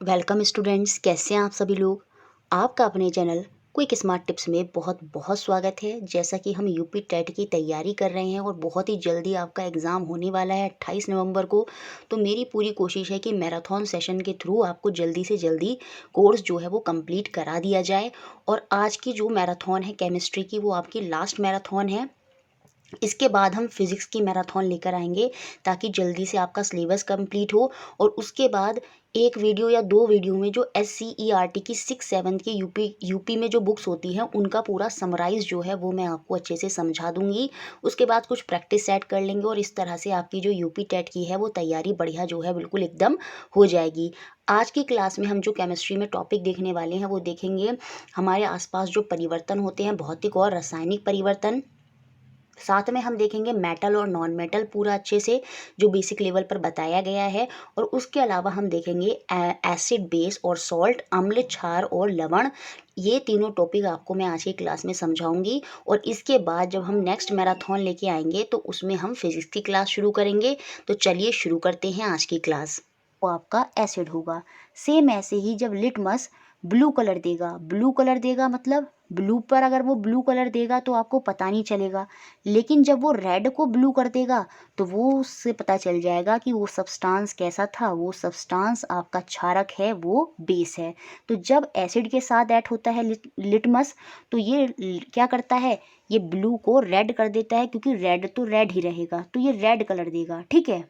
Welcome students, कैसे हैं आप सभी लोग। आपका अपने चैनल क्विक स्मार्ट टिप्स में बहुत बहुत स्वागत है। जैसा कि हम यूपी टेट की तैयारी कर रहे हैं और बहुत ही जल्दी आपका एग्ज़ाम होने वाला है 28 नवंबर को। तो मेरी पूरी कोशिश है कि मैराथन सेशन के थ्रू आपको जल्दी से जल्दी कोर्स जो है वो कंप्लीट करा दिया जाए। और आज की जो मैराथन है केमिस्ट्री की, वो आपकी लास्ट मैराथन है। इसके बाद हम फिज़िक्स की मैराथन लेकर आएंगे ताकि जल्दी से आपका सिलेबस कंप्लीट हो। और उसके बाद एक वीडियो या दो वीडियो में जो SCERT की 6-7 की यूपी में जो बुक्स होती हैं उनका पूरा समराइज़ जो है वो मैं आपको अच्छे से समझा दूंगी। उसके बाद कुछ प्रैक्टिस सेट कर लेंगे और इस तरह से आपकी जो यूपी टेट की है वो तैयारी बढ़िया जो है बिल्कुल एकदम हो जाएगी। आज की क्लास में हम जो केमिस्ट्री में टॉपिक देखने वाले हैं वो देखेंगे हमारे आसपास जो परिवर्तन होते हैं, भौतिक और रासायनिक परिवर्तन। साथ में हम देखेंगे मेटल और नॉन मेटल पूरा अच्छे से जो बेसिक लेवल पर बताया गया है। और उसके अलावा हम देखेंगे एसिड बेस और सॉल्ट, अम्ल क्षार और लवण। ये तीनों टॉपिक आपको मैं आज की क्लास में समझाऊंगी। और इसके बाद जब हम नेक्स्ट मैराथन लेके आएंगे तो उसमें हम फिजिक्स की क्लास शुरू करेंगे। तो चलिए शुरू करते हैं आज की क्लास। वो आपका एसिड होगा। सेम ऐसे ही जब लिटमस ब्लू कलर देगा मतलब ब्लू पर अगर वो ब्लू कलर देगा तो आपको पता नहीं चलेगा। लेकिन जब वो रेड को ब्लू कर देगा तो वो उससे पता चल जाएगा कि वो सब्सटेंस कैसा था। वो सब्सटेंस आपका क्षारक है, वो बेस है। तो जब एसिड के साथ ऐड होता है लिटमस, तो ये क्या करता है, ये ब्लू को रेड कर देता है, क्योंकि रेड तो रेड ही रहेगा तो ये रेड कलर देगा, ठीक है।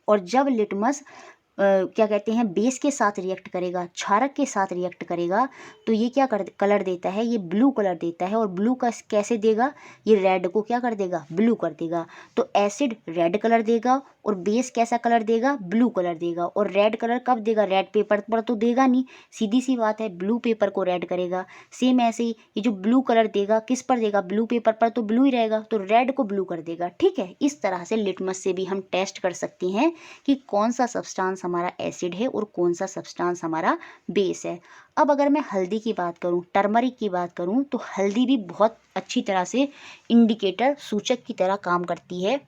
और जब लिटमस क्या कहते हैं बेस के साथ रिएक्ट करेगा, क्षारक के साथ रिएक्ट करेगा, तो ये क्या कलर देता है, ये ब्लू कलर देता है। और ब्लू का कैसे देगा, ये रेड को क्या कर देगा, ब्लू कर देगा। तो एसिड रेड कलर देगा और बेस कैसा कलर देगा, ब्लू कलर देगा। और रेड कलर कब देगा, रेड पेपर पर तो देगा नहीं, सीधी सी बात है, ब्लू पेपर को रेड करेगा। सेम ऐसे ही ये जो ब्लू कलर देगा किस पर देगा, ब्लू पेपर पर तो ब्लू ही रहेगा, तो रेड को ब्लू कर देगा, ठीक है। इस तरह से लिटमस से भी हम टेस्ट कर सकते हैं कि कौन सा सब्सटेंस हमारा एसिड है और कौन सा सब्सटेंस हमारा बेस है। अब अगर मैं हल्दी की बात करूं, टर्मरिक की बात करूं, तो हल्दी भी बहुत अच्छी तरह से इंडिकेटर, सूचक की तरह काम करती है।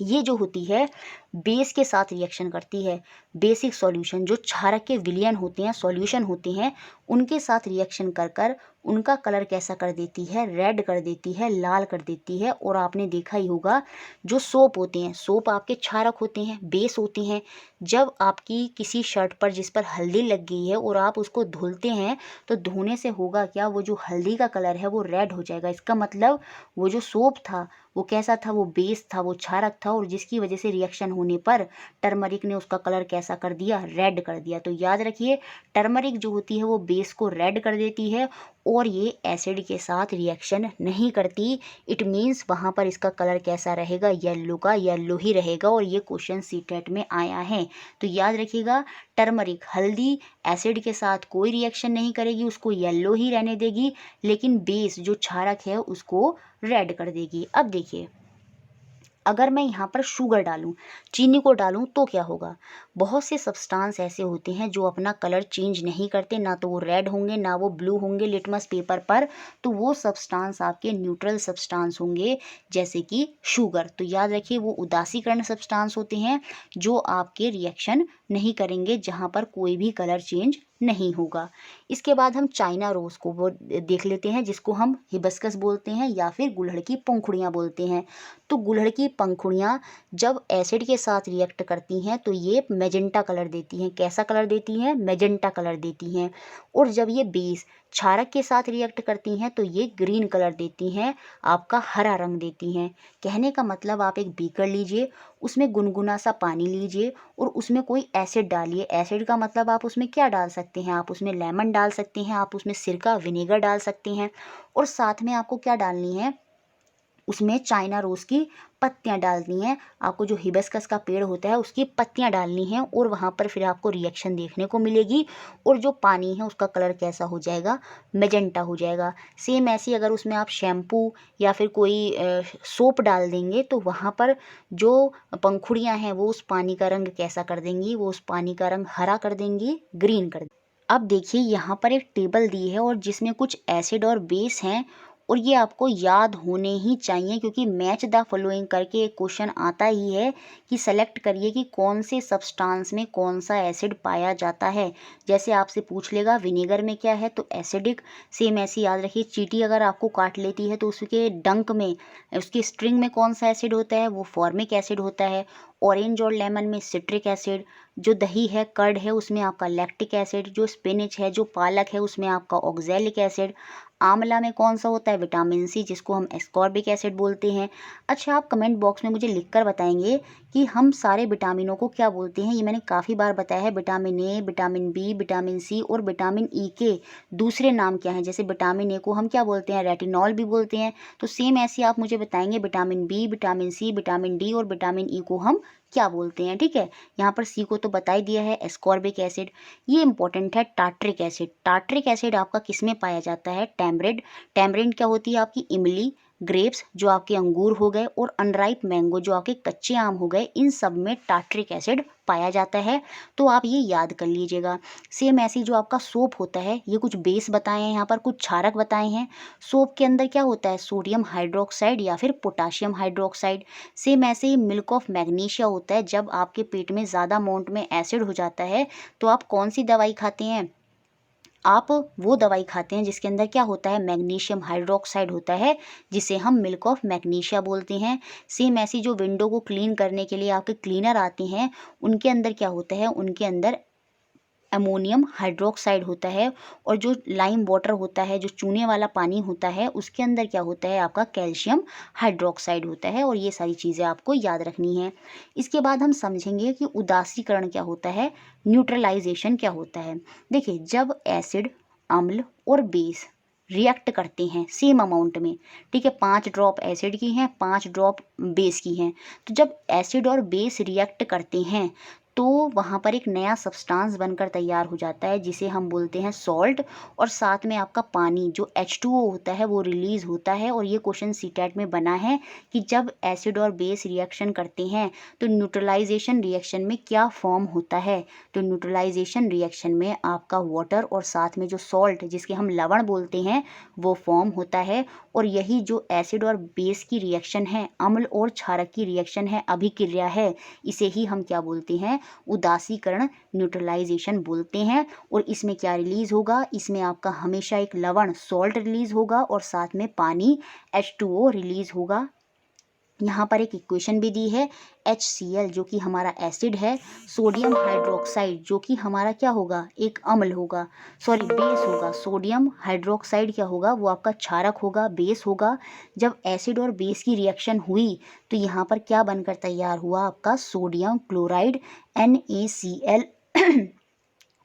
ये जो होती है बेस के साथ रिएक्शन करती है। बेसिक सॉल्यूशन जो क्षारक के विलयन होते हैं, सॉल्यूशन होते हैं, उनके साथ रिएक्शन कर कर उनका कलर कैसा कर देती है, रेड कर देती है, लाल कर देती है। और आपने देखा ही होगा जो सोप होते हैं, सोप आपके क्षारक होते हैं, बेस होते हैं। जब आपकी किसी शर्ट पर जिस पर हल्दी लग गई है और आप उसको धुलते हैं तो धोने से होगा क्या, वो जो हल्दी का कलर है वो रेड हो जाएगा। इसका मतलब वो जो सोप था वो कैसा था, वो बेस था, वो क्षारक था, और जिसकी वजह से रिएक्शन होने पर टर्मरिक ने उसका कलर कैसा कर दिया, रेड कर दिया। तो याद रखिए, टर्मरिक जो होती है वो बेस को रेड कर देती है और ये एसिड के साथ रिएक्शन नहीं करती। इट मीन्स वहाँ पर इसका कलर कैसा रहेगा, येलो का येलो ही रहेगा। और ये क्वेश्चन सीटेट में आया है, तो याद रखिएगा, टर्मरिक हल्दी एसिड के साथ कोई रिएक्शन नहीं करेगी, उसको येलो ही रहने देगी, लेकिन बेस जो क्षारक है उसको रेड कर देगी। अब देखिए, अगर मैं यहाँ पर शुगर डालूं, चीनी को डालूं, तो क्या होगा। बहुत से सब्सटेंस ऐसे होते हैं जो अपना कलर चेंज नहीं करते, ना तो वो रेड होंगे ना वो ब्लू होंगे लिटमस पेपर पर। तो वो सब्सटेंस आपके न्यूट्रल सब्सटेंस होंगे, जैसे कि शुगर। तो याद रखिए, वो उदासीकरण सब्सटेंस होते हैं जो आपके रिएक्शन नहीं करेंगे, जहाँ पर कोई भी कलर चेंज नहीं होगा। इसके बाद हम चाइना रोज को वो देख लेते हैं, जिसको हम हिबिस्कस बोलते हैं या फिर गुड़हल की पंखुड़ियाँ बोलते हैं। तो गुड़हल की पंखुड़ियाँ जब एसिड के साथ रिएक्ट करती हैं तो ये मेजेंटा कलर देती हैं। कैसा कलर देती हैं, मेजेंटा कलर देती हैं। और जब ये बेस क्षारक के साथ रिएक्ट करती हैं तो ये ग्रीन कलर देती हैं, आपका हरा रंग देती हैं। कहने का मतलब, आप एक बीकर लीजिए, उसमें गुनगुना सा पानी लीजिए और उसमें कोई एसिड डालिए। एसिड का मतलब आप उसमें क्या डाल सकते हैं, आप उसमें लेमन डाल सकते हैं, आप उसमें सिरका विनेगर डाल सकते हैं। और साथ में आपको क्या डालनी है, उसमें चाइना रोज की पत्तियां डालनी हैं। आपको जो हिबिस्कस का पेड़ होता है उसकी पत्तियां डालनी हैं और वहाँ पर फिर आपको रिएक्शन देखने को मिलेगी। और जो पानी है उसका कलर कैसा हो जाएगा, मेजेंटा हो जाएगा। सेम ऐसी अगर उसमें आप शैम्पू या फिर कोई सोप डाल देंगे तो वहाँ पर जो पंखुड़ियाँ हैं वो उस पानी का रंग कैसा कर देंगी, वो उस पानी का रंग हरा कर देंगी, ग्रीन कर देंगी। अब देखिए, यहाँ पर एक टेबल दी है और जिसमें कुछ एसिड और बेस हैं और ये आपको याद होने ही चाहिए, क्योंकि मैच द फॉलोइंग करके एक क्वेश्चन आता ही है कि सेलेक्ट करिए कि कौन से सब्सटेंस में कौन सा एसिड पाया जाता है। जैसे आपसे पूछ लेगा विनेगर में क्या है तो एसिडिक, सेम ऐसे याद रखिए चींटी अगर आपको काट लेती है तो उसके डंक में, उसकी स्ट्रिंग में कौन सा एसिड होता है, वो फॉर्मिक एसिड होता है। ऑरेंज और लेमन में सिट्रिक एसिड, जो दही है कर्ड है उसमें आपका लैक्टिक एसिड, जो स्पिनिच है जो पालक है उसमें आपका ऑक्जेलिक एसिड। आंवला में कौन सा होता है, विटामिन सी, जिसको हम एस्कॉर्बिक एसिड बोलते हैं। अच्छा, आप कमेंट बॉक्स में मुझे लिखकर बताएंगे कि हम सारे विटामिनों को क्या बोलते हैं। ये मैंने काफ़ी बार बताया है, vitamin A, vitamin B, vitamin C और विटामिन ई के दूसरे नाम क्या हैं। जैसे विटामिन ए को हम क्या बोलते हैं, रेटिनॉल भी बोलते हैं। तो सेम ऐसे आप मुझे बताएंगे vitamin B, vitamin C, vitamin D और विटामिन ई को हम क्या बोलते हैं। ठीक है, यहाँ पर सी को तो बता ही दिया है, एस्कॉर्बिक एसिड। ये इंपॉर्टेंट है, टार्ट्रिक एसिड। टार्ट्रिक एसिड आपका किस में पाया जाता है, टैमरिंड। टैमरिंड क्या होती है आपकी, इमली, ग्रेप्स जो आपके अंगूर हो गए और अनराइप मैंगो जो आपके कच्चे आम हो गए, इन सब में टार्ट्रिक एसिड पाया जाता है। तो आप ये याद कर लीजिएगा। सेम ऐसी जो आपका सोप होता है, ये कुछ बेस बताए हैं यहाँ पर, कुछ क्षारक बताए हैं। सोप के अंदर क्या होता है, सोडियम हाइड्रोक्साइड या फिर पोटाशियम हाइड्रोक्साइड। सेम ऐसे ही मिल्क ऑफ मैग्नीशिया होता है, जब आपके पेट में ज़्यादा अमाउंट में एसिड हो जाता है तो आप कौन सी दवाई खाते हैं, आप वो दवाई खाते हैं जिसके अंदर क्या होता है, मैग्नीशियम हाइड्रोक्साइड होता है, जिसे हम मिल्क ऑफ मैग्नीशिया बोलते हैं। सेम ऐसी जो विंडो को क्लीन करने के लिए आपके क्लीनर आते हैं, उनके अंदर क्या होता है, उनके अंदर अमोनियम हाइड्रोक्साइड होता है। और जो लाइम वाटर होता है, जो चूने वाला पानी होता है, उसके अंदर क्या होता है आपका कैल्शियम हाइड्रोक्साइड होता है। और ये सारी चीज़ें आपको याद रखनी है। इसके बाद हम समझेंगे कि उदासीकरण क्या होता है, न्यूट्रलाइजेशन क्या होता है। देखिए, जब एसिड, अम्ल और बेस रिएक्ट करते हैं सेम अमाउंट में, ठीक है, 5 ड्रॉप एसिड की हैं, 5 ड्रॉप बेस की हैं, तो जब एसिड और बेस रिएक्ट करते हैं तो वहाँ पर एक नया सब्सटेंस बनकर तैयार हो जाता है, जिसे हम बोलते हैं सॉल्ट। और साथ में आपका पानी जो H2O होता है वो रिलीज होता है। और ये क्वेश्चन सीटेट में बना है कि जब एसिड और बेस रिएक्शन करते हैं तो न्यूट्रलाइजेशन रिएक्शन में क्या फॉर्म होता है। तो न्यूट्रलाइजेशन रिएक्शन में आपका वाटर और साथ में जो सॉल्ट, जिसके हम लवण बोलते हैं, वो फॉर्म होता है। और यही जो एसिड और बेस की रिएक्शन है, अम्ल और क्षारक की रिएक्शन है, अभिक्रिया है, इसे ही हम क्या बोलते हैं, उदासीकरण, न्यूट्रलाइजेशन बोलते हैं। और इसमें क्या रिलीज होगा, इसमें आपका हमेशा एक लवण सॉल्ट रिलीज होगा और साथ में पानी H2O रिलीज होगा। यहाँ पर एक इक्वेशन भी दी है, HCl जो कि हमारा एसिड है, सोडियम हाइड्रोक्साइड जो कि हमारा क्या होगा, एक अम्ल होगा, सॉरी बेस होगा। सोडियम हाइड्रोक्साइड क्या होगा, वो आपका क्षारक होगा, बेस होगा। जब एसिड और बेस की रिएक्शन हुई तो यहाँ पर क्या बनकर तैयार हुआ, आपका सोडियम क्लोराइड NaCl।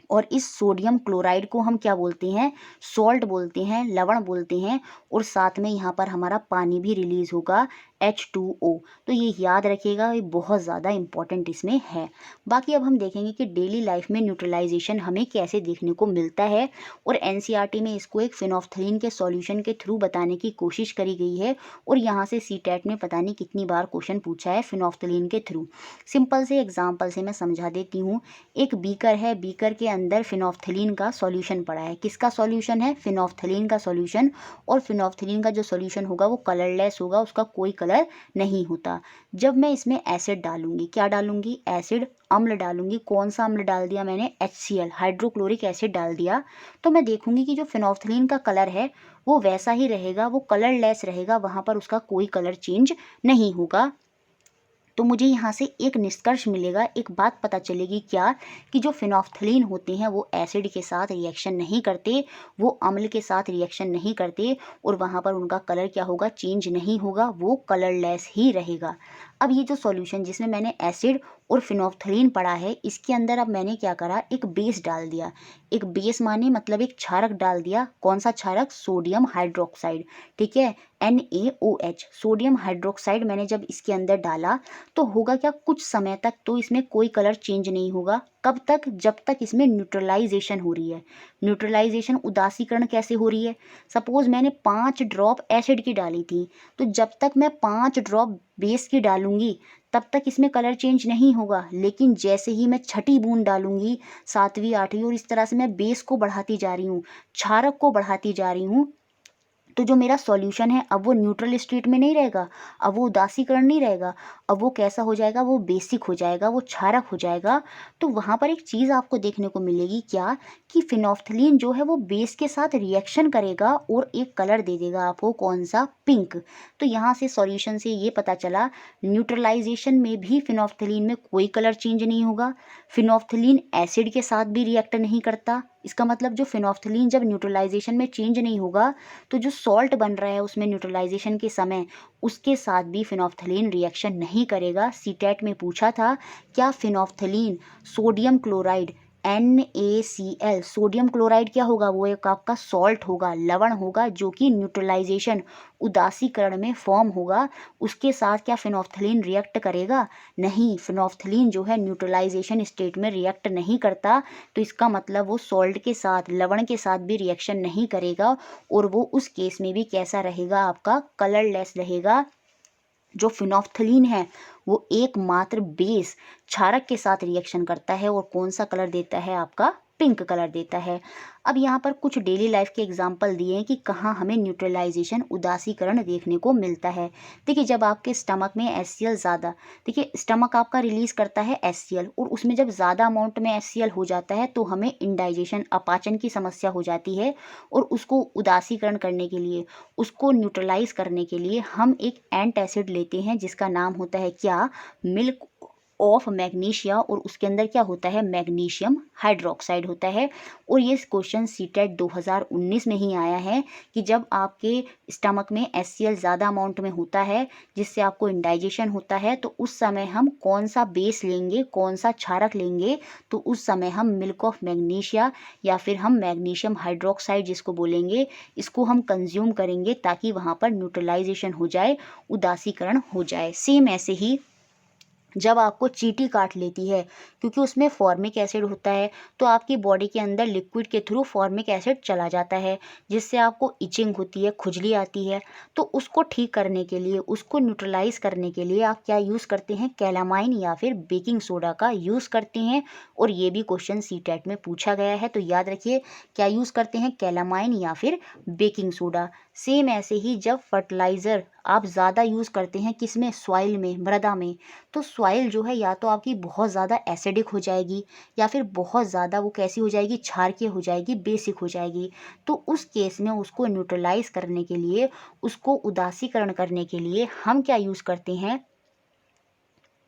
और इस सोडियम क्लोराइड को हम क्या बोलते हैं, सॉल्ट बोलते हैं, लवण बोलते हैं। और साथ में यहाँ पर हमारा पानी भी रिलीज होगा, H2O। तो ये याद रखिएगा, ये बहुत ज़्यादा इंपॉर्टेंट इसमें है। बाकी अब हम देखेंगे कि डेली लाइफ में न्यूट्रलाइजेशन हमें कैसे देखने को मिलता है। और NCERT में इसको एक फिनोफ्थलीन के सॉल्यूशन के थ्रू बताने की कोशिश करी गई है। और यहाँ से सीटेट में पता नहीं कितनी बार क्वेश्चन पूछा है फिनोफ्थलीन के थ्रू। सिंपल से एग्जाम्पल से मैं समझा देती हूँ। एक बीकर है, बीकर के अंदर फिनोफ्थलीन का सॉल्यूशन पड़ा है। किसका सॉल्यूशन है, फिनोफ्थलीन का सॉल्यूशन। और फिनोफ्थलीन का जो सॉल्यूशन होगा वो कलरलेस होगा, उसका कोई कलर नहीं होता। जब मैं इसमें एसिड डालूंगी, क्या डालूंगी, एसिड, अम्ल डालूंगी। कौन सा अम्ल डाल दिया मैंने, HCl, हाइड्रोक्लोरिक एसिड डाल दिया। तो मैं देखूंगी कि जो फिनोफ्थलीन का कलर है वो वैसा ही रहेगा, वो कलरलेस रहेगा, वहाँ पर उसका कोई कलर चेंज नहीं होगा। तो मुझे यहाँ से एक निष्कर्ष मिलेगा, एक बात पता चलेगी क्या, कि जो फिनोफ्थलीन होते हैं वो एसिड के साथ रिएक्शन नहीं करते, वो अम्ल के साथ रिएक्शन नहीं करते। और वहाँ पर उनका कलर क्या होगा, चेंज नहीं होगा, वो कलरलेस ही रहेगा। अब ये जो सॉल्यूशन जिसमें मैंने एसिड और फिनोफ्थलीन पड़ा है, इसके अंदर अब मैंने क्या करा, एक बेस डाल दिया। एक बेस माने मतलब एक क्षारक डाल दिया। कौन सा क्षारक, सोडियम हाइड्रोक्साइड, ठीक है, NaOH, सोडियम हाइड्रोक्साइड मैंने जब इसके अंदर डाला तो होगा क्या, कुछ समय तक तो इसमें कोई कलर चेंज नहीं होगा। कब तक, जब तक इसमें न्यूट्रलाइजेशन हो रही है। न्यूट्रलाइजेशन, उदासीकरण कैसे हो रही है, सपोज मैंने 5 ड्रॉप एसिड की डाली थी, तो जब तक मैं 5 ड्रॉप बेस की डालूंगी तब तक इसमें कलर चेंज नहीं होगा। लेकिन जैसे ही मैं छठी बूंद डालूंगी, 7वीं 8वीं, और इस तरह से मैं बेस को बढ़ाती जा रही हूँ, क्षारक को बढ़ाती जा रही हूँ, तो जो मेरा सॉल्यूशन है अब वो न्यूट्रल स्टेट में नहीं रहेगा, अब वो उदासीकरण नहीं रहेगा, अब वो कैसा हो जाएगा, वो बेसिक हो जाएगा, वो क्षारक हो जाएगा। तो वहाँ पर एक चीज़ आपको देखने को मिलेगी क्या, कि फिनोफ्थलीन जो है वो बेस के साथ रिएक्शन करेगा और एक कलर दे देगा आपको, कौन सा, पिंक। तो यहाँ से सॉल्यूशन से ये पता चला न्यूट्रलाइजेशन में भी फिनोफ्थलीन में कोई कलर चेंज नहीं होगा। फिनोफ्थलीन एसिड के साथ भी रिएक्ट नहीं करता। इसका मतलब जो फिनोफ्थलीन जब न्यूट्रलाइजेशन में चेंज नहीं होगा तो जो सॉल्ट बन रहा है उसमें न्यूट्रलाइजेशन के समय, उसके साथ भी फिनोफ्थलीन रिएक्शन नहीं करेगा। सीटेट में पूछा था क्या phenolphthalein sodium chloride NaCl, sodium chloride क्या होगा, वो एक आपका सॉल्ट होगा, लवण होगा, जो कि न्यूट्रलाइजेशन उदासीकरण में फॉर्म होगा, उसके साथ क्या फिनोफ्थलीन रिएक्ट करेगा? नहीं, फिनोफ्थलीन जो है न्यूट्रलाइजेशन स्टेट में रिएक्ट नहीं करता। तो इसका मतलब वो सॉल्ट के साथ, लवण के साथ भी रिएक्शन नहीं करेगा और वो उस केस में भी कैसा रहेगा, आपका कलरलेस रहेगा। जो फिनोफ्थलीन है वो एकमात्र बेस क्षारक के साथ रिएक्शन करता है और कौन सा कलर देता है, आपका पिंक कलर देता है। अब यहाँ पर कुछ डेली लाइफ के एग्जाम्पल दिए हैं कि कहाँ हमें न्यूट्रलाइजेशन, उदासीकरण देखने को मिलता है। देखिए जब आपके स्टमक में HCl ज़्यादा, देखिए स्टमक आपका रिलीज करता है HCl, और उसमें जब ज़्यादा अमाउंट में HCl हो जाता है तो हमें इंडाइजेशन, अपाचन की समस्या हो जाती है। और उसको उदासीकरण करने के लिए, उसको न्यूट्रलाइज करने के लिए हम एक एंटासिड लेते हैं जिसका नाम होता है क्या, मिल्क ऑफ मैग्नीशिया, और उसके अंदर क्या होता है, मैग्नीशियम हाइड्रोक्साइड होता है। और ये क्वेश्चन सीटेट 2019 में ही आया है कि जब आपके स्टमक में HCl ज़्यादा अमाउंट में होता है जिससे आपको इंडाइजेशन होता है, तो उस समय हम कौन सा बेस लेंगे, कौन सा क्षारक लेंगे, तो उस समय हम मिल्क ऑफ मैग्नीशिया या फिर हम मैग्नीशियम हाइड्रोक्साइड जिसको बोलेंगे, इसको हम कंज्यूम करेंगे ताकि वहाँ पर न्यूट्रलाइजेशन हो जाए, उदासीकरण हो जाए। सेम ऐसे ही जब आपको चींटी काट लेती है, क्योंकि उसमें फॉर्मिक एसिड होता है, तो आपकी बॉडी के अंदर लिक्विड के थ्रू फॉर्मिक एसिड चला जाता है जिससे आपको इचिंग होती है, खुजली आती है। तो उसको ठीक करने के लिए, उसको न्यूट्रलाइज करने के लिए आप क्या यूज़ करते हैं, कैलामाइन या फिर बेकिंग सोडा का यूज़ करते हैं। और ये भी क्वेश्चन सीटेट में पूछा गया है, तो याद रखिए क्या यूज़ करते हैं, कैलामाइन या फिर बेकिंग सोडा। सेम ऐसे ही जब फर्टिलाइज़र आप ज़्यादा यूज़ करते हैं, किसमें, सॉइल में, मृदा में, तो सॉइल जो है या तो आपकी बहुत ज़्यादा एसिडिक हो जाएगी या फिर बहुत ज़्यादा वो कैसी हो जाएगी, क्षारकीय हो जाएगी, बेसिक हो जाएगी। तो उस केस में उसको न्यूट्रलाइज करने के लिए, उसको उदासीकरण करने के लिए हम क्या यूज़ करते हैं,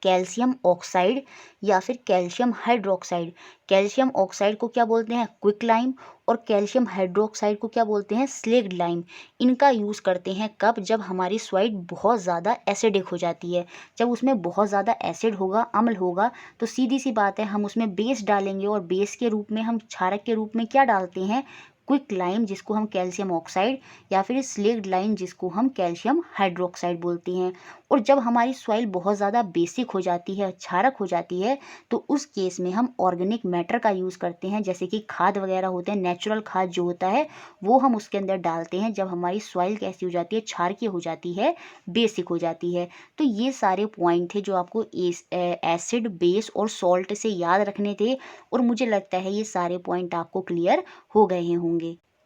कैल्शियम ऑक्साइड या फिर कैल्शियम हाइड्रोक्साइड। कैल्शियम ऑक्साइड को क्या बोलते हैं, क्विक लाइम, और कैल्शियम हाइड्रोक्साइड को क्या बोलते हैं, स्लेग्ड लाइम। इनका यूज़ करते हैं कब, जब हमारी सॉइल बहुत ज़्यादा एसिडिक हो जाती है। जब उसमें बहुत ज़्यादा एसिड होगा, अम्ल होगा, तो सीधी सी बात है हम उसमें बेस डालेंगे, और बेस के रूप में हम क्षारक के रूप में क्या डालते हैं, क्विक लाइम, जिसको हम कैल्शियम ऑक्साइड, या फिर स्लेग्ड लाइम जिसको हम कैल्शियम हाइड्रोक्साइड बोलते हैं। और जब हमारी सॉइल बहुत ज़्यादा बेसिक हो जाती है, क्षारक हो जाती है, तो उस केस में हम ऑर्गेनिक मैटर का यूज़ करते हैं, जैसे कि खाद वगैरह होते हैं, नेचुरल खाद जो होता है वो हम उसके अंदर डालते हैं जब हमारी सॉइल कैसी हो जाती है, क्षारकीय हो जाती है, बेसिक हो जाती है। तो ये सारे पॉइंट थे जो आपको एसिड, बेस और सॉल्ट से याद रखने थे, और मुझे लगता है ये सारे पॉइंट आपको क्लियर हो गए होंगे।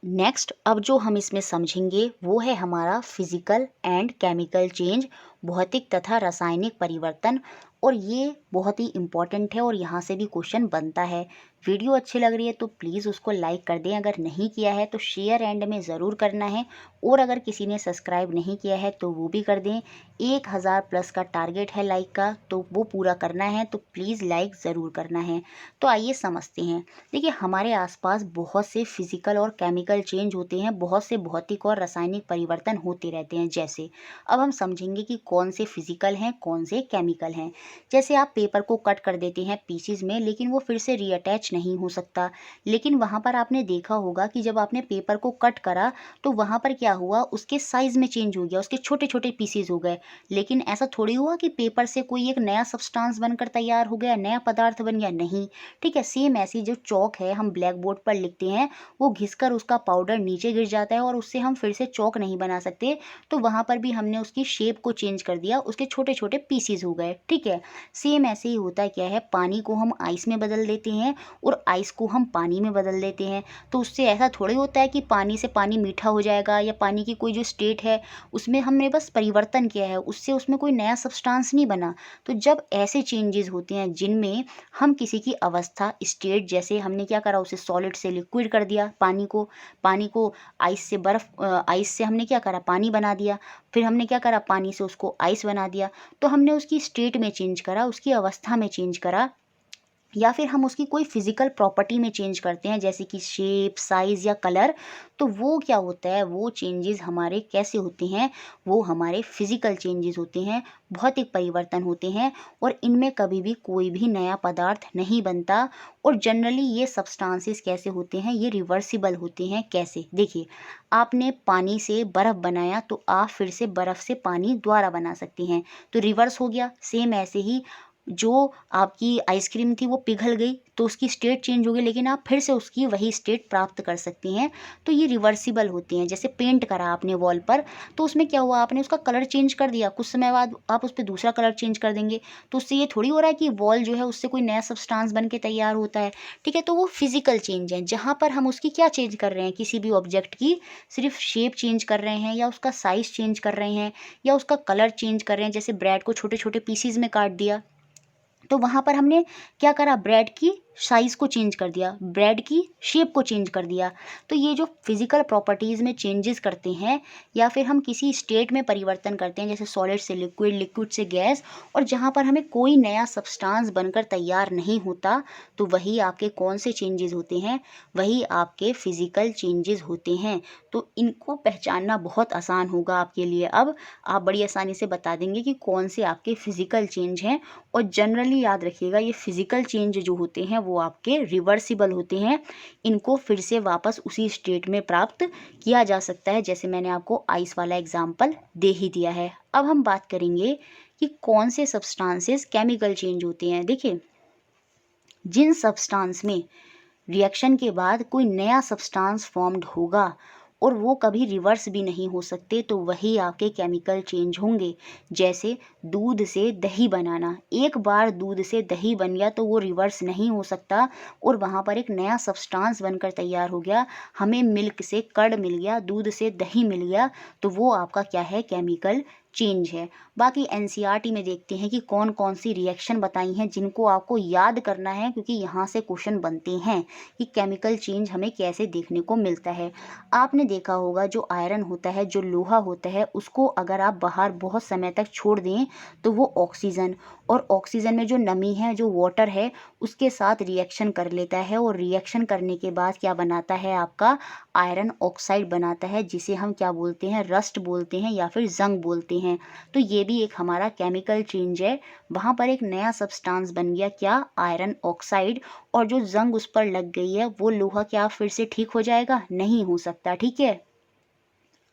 नेक्स्ट अब जो हम इसमें समझेंगे वो है हमारा फिजिकल एंड केमिकल चेंज, भौतिक तथा रासायनिक परिवर्तन। और ये बहुत ही इम्पॉर्टेंट है और यहाँ से भी क्वेश्चन बनता है। वीडियो अच्छी लग रही है तो प्लीज़ उसको लाइक कर दें, अगर नहीं किया है तो शेयर एंड में ज़रूर करना है, और अगर किसी ने सब्सक्राइब नहीं किया है तो वो भी कर दें। 1000 प्लस का टारगेट है लाइक का, तो वो पूरा करना है, तो प्लीज़ लाइक ज़रूर करना है। तो आइए समझते हैं। देखिए हमारे आसपास बहुत से फिजिकल और केमिकल चेंज होते हैं, बहुत से भौतिक और रासायनिक परिवर्तन होते रहते हैं। जैसे अब हम समझेंगे कि कौन से फिजिकल हैं, कौन से केमिकल हैं। जैसे आप पेपर को कट कर देते हैं पीसीज में, लेकिन वो फिर से रीअटैच नहीं हो सकता। लेकिन वहाँ पर आपने देखा होगा कि जब आपने पेपर को कट करा तो वहाँ पर क्या हुआ, उसके साइज में चेंज हो गया, उसके छोटे छोटे पीसीज हो गए। लेकिन ऐसा थोड़ी हुआ कि पेपर से कोई एक नया सब्सटेंस बनकर तैयार हो गया, नया पदार्थ बन गया, नहीं। ठीक है, सेम ऐसी जो चौक है हम ब्लैक बोर्ड पर लिखते हैं, वो घिसकर उसका पाउडर नीचे गिर जाता है और उससे हम फिर से चौक नहीं बना सकते। तो वहाँ पर भी हमने उसकी शेप को चेंज कर दिया, उसके छोटे छोटे पीसीज हो गए। ठीक है, सेम ऐसे ही होता क्या है, पानी को हम आइस में बदल देते हैं और आइस को हम पानी में बदल देते हैं। तो उससे ऐसा थोड़ी होता है कि पानी से पानी मीठा हो जाएगा, या पानी की कोई जो स्टेट है उसमें हमने बस परिवर्तन किया है, उससे उसमें कोई नया सब्सटेंस नहीं बना। तो जब ऐसे चेंजेस होते हैं जिनमें हम किसी की अवस्था स्टेट, जैसे हमने क्या करा, उसे सॉलिड से लिक्विड कर दिया, पानी को आइस से आइस से हमने क्या करा, पानी बना दिया, फिर हमने क्या करा, पानी से उसको आइस बना दिया। तो हमने उसकी स्टेट में चेंज करा, उसकी अवस्था में चेंज करा, या फिर हम उसकी कोई फिजिकल प्रॉपर्टी में चेंज करते हैं, जैसे कि शेप, साइज़ या कलर। तो वो क्या होता है, वो चेंजेस हमारे कैसे होते हैं, वो हमारे फिजिकल चेंजेस होते हैं, भौतिक परिवर्तन होते हैं, और इनमें कभी भी कोई भी नया पदार्थ नहीं बनता। और जनरली ये सब्सटेंसेस कैसे होते हैं, ये रिवर्सिबल होते हैं। कैसे, देखिए, आपने पानी से बर्फ़ बनाया तो आप फिर से बर्फ़ से पानी दोबारा बना सकते हैं, तो रिवर्स हो गया। सेम ऐसे ही जो आपकी आइसक्रीम थी वो पिघल गई तो उसकी स्टेट चेंज हो गई, लेकिन आप फिर से उसकी वही स्टेट प्राप्त कर सकती हैं। तो ये रिवर्सिबल होती हैं। जैसे पेंट करा आपने वॉल पर, तो उसमें क्या हुआ, आपने उसका कलर चेंज कर दिया, कुछ समय बाद आप उस पर दूसरा कलर चेंज कर देंगे, तो उससे ये थोड़ी हो रहा है कि वॉल जो है उससे कोई नया सब्सटेंस बन के तैयार होता है। ठीक है, तो वो फिजिकल चेंज है, जहाँ पर हम उसकी क्या चेंज कर रहे हैं, किसी भी ऑब्जेक्ट की सिर्फ शेप चेंज कर रहे हैं, या उसका साइज चेंज कर रहे हैं, या उसका कलर चेंज कर रहे हैं। जैसे ब्रेड को छोटे छोटे पीसीज में काट दिया, तो वहाँ पर हमने क्या करा, ब्रेड की साइज़ को चेंज कर दिया, ब्रेड की शेप को चेंज कर दिया। तो ये जो फिजिकल प्रॉपर्टीज़ में चेंजेस करते हैं, या फिर हम किसी स्टेट में परिवर्तन करते हैं, जैसे सॉलिड से लिक्विड, लिक्विड से गैस, और जहाँ पर हमें कोई नया सब्सटेंस बनकर तैयार नहीं होता, तो वही आपके कौन से चेंजेस होते हैं, वही आपके फिजिकल चेंजेस होते हैं। तो इनको पहचानना बहुत आसान होगा आपके लिए। अब आप बड़ी आसानी से बता देंगे कि कौन से आपके फिजिकल चेंज हैं। और जनरली याद रखिएगा, ये फिजिकल चेंज जो होते हैं वो आपके रिवर्सिबल होते हैं। इनको फिर से वापस उसी स्टेट में प्राप्त किया जा सकता है, जैसे मैंने आपको आइस वाला एग्जाम्पल दे ही दिया है। अब हम बात करेंगे कि कौन से सब्सटेंसेस केमिकल चेंज होते हैं। देखिए, जिन सब्सटेंस में रिएक्शन के बाद कोई नया सब्सटेंस फॉर्म्ड होगा और वो कभी रिवर्स भी नहीं हो सकते, तो वही आपके केमिकल चेंज होंगे। जैसे दूध से दही बनाना, एक बार दूध से दही बन गया तो वो रिवर्स नहीं हो सकता, और वहाँ पर एक नया सब्सटेंस बनकर तैयार हो गया। हमें मिल्क से कर्ड मिल गया, दूध से दही मिल गया, तो वो आपका क्या है, केमिकल चेंज है। बाकी एनसीईआरटी में देखते हैं कि कौन कौन सी रिएक्शन बताई हैं जिनको आपको याद करना है, क्योंकि यहाँ से क्वेश्चन बनते हैं कि केमिकल चेंज हमें कैसे देखने को मिलता है। आपने देखा होगा, जो आयरन होता है, जो लोहा होता है, उसको अगर आप बाहर बहुत समय तक छोड़ दें तो वो ऑक्सीजन, और ऑक्सीजन में जो नमी है, जो वाटर है, उसके साथ रिएक्शन कर लेता है, और रिएक्शन करने के बाद क्या बनाता है, आपका आयरन ऑक्साइड बनाता है, जिसे हम क्या बोलते हैं, रस्ट बोलते हैं, या फिर जंग बोलते हैं। तो ये भी एक हमारा केमिकल चेंज है। वहाँ पर एक नया सब्सटेंस बन गया, क्या, आयरन ऑक्साइड, और जो जंग उस पर लग गई है वो लोहा क्या फिर से ठीक हो जाएगा, नहीं हो सकता। ठीक है,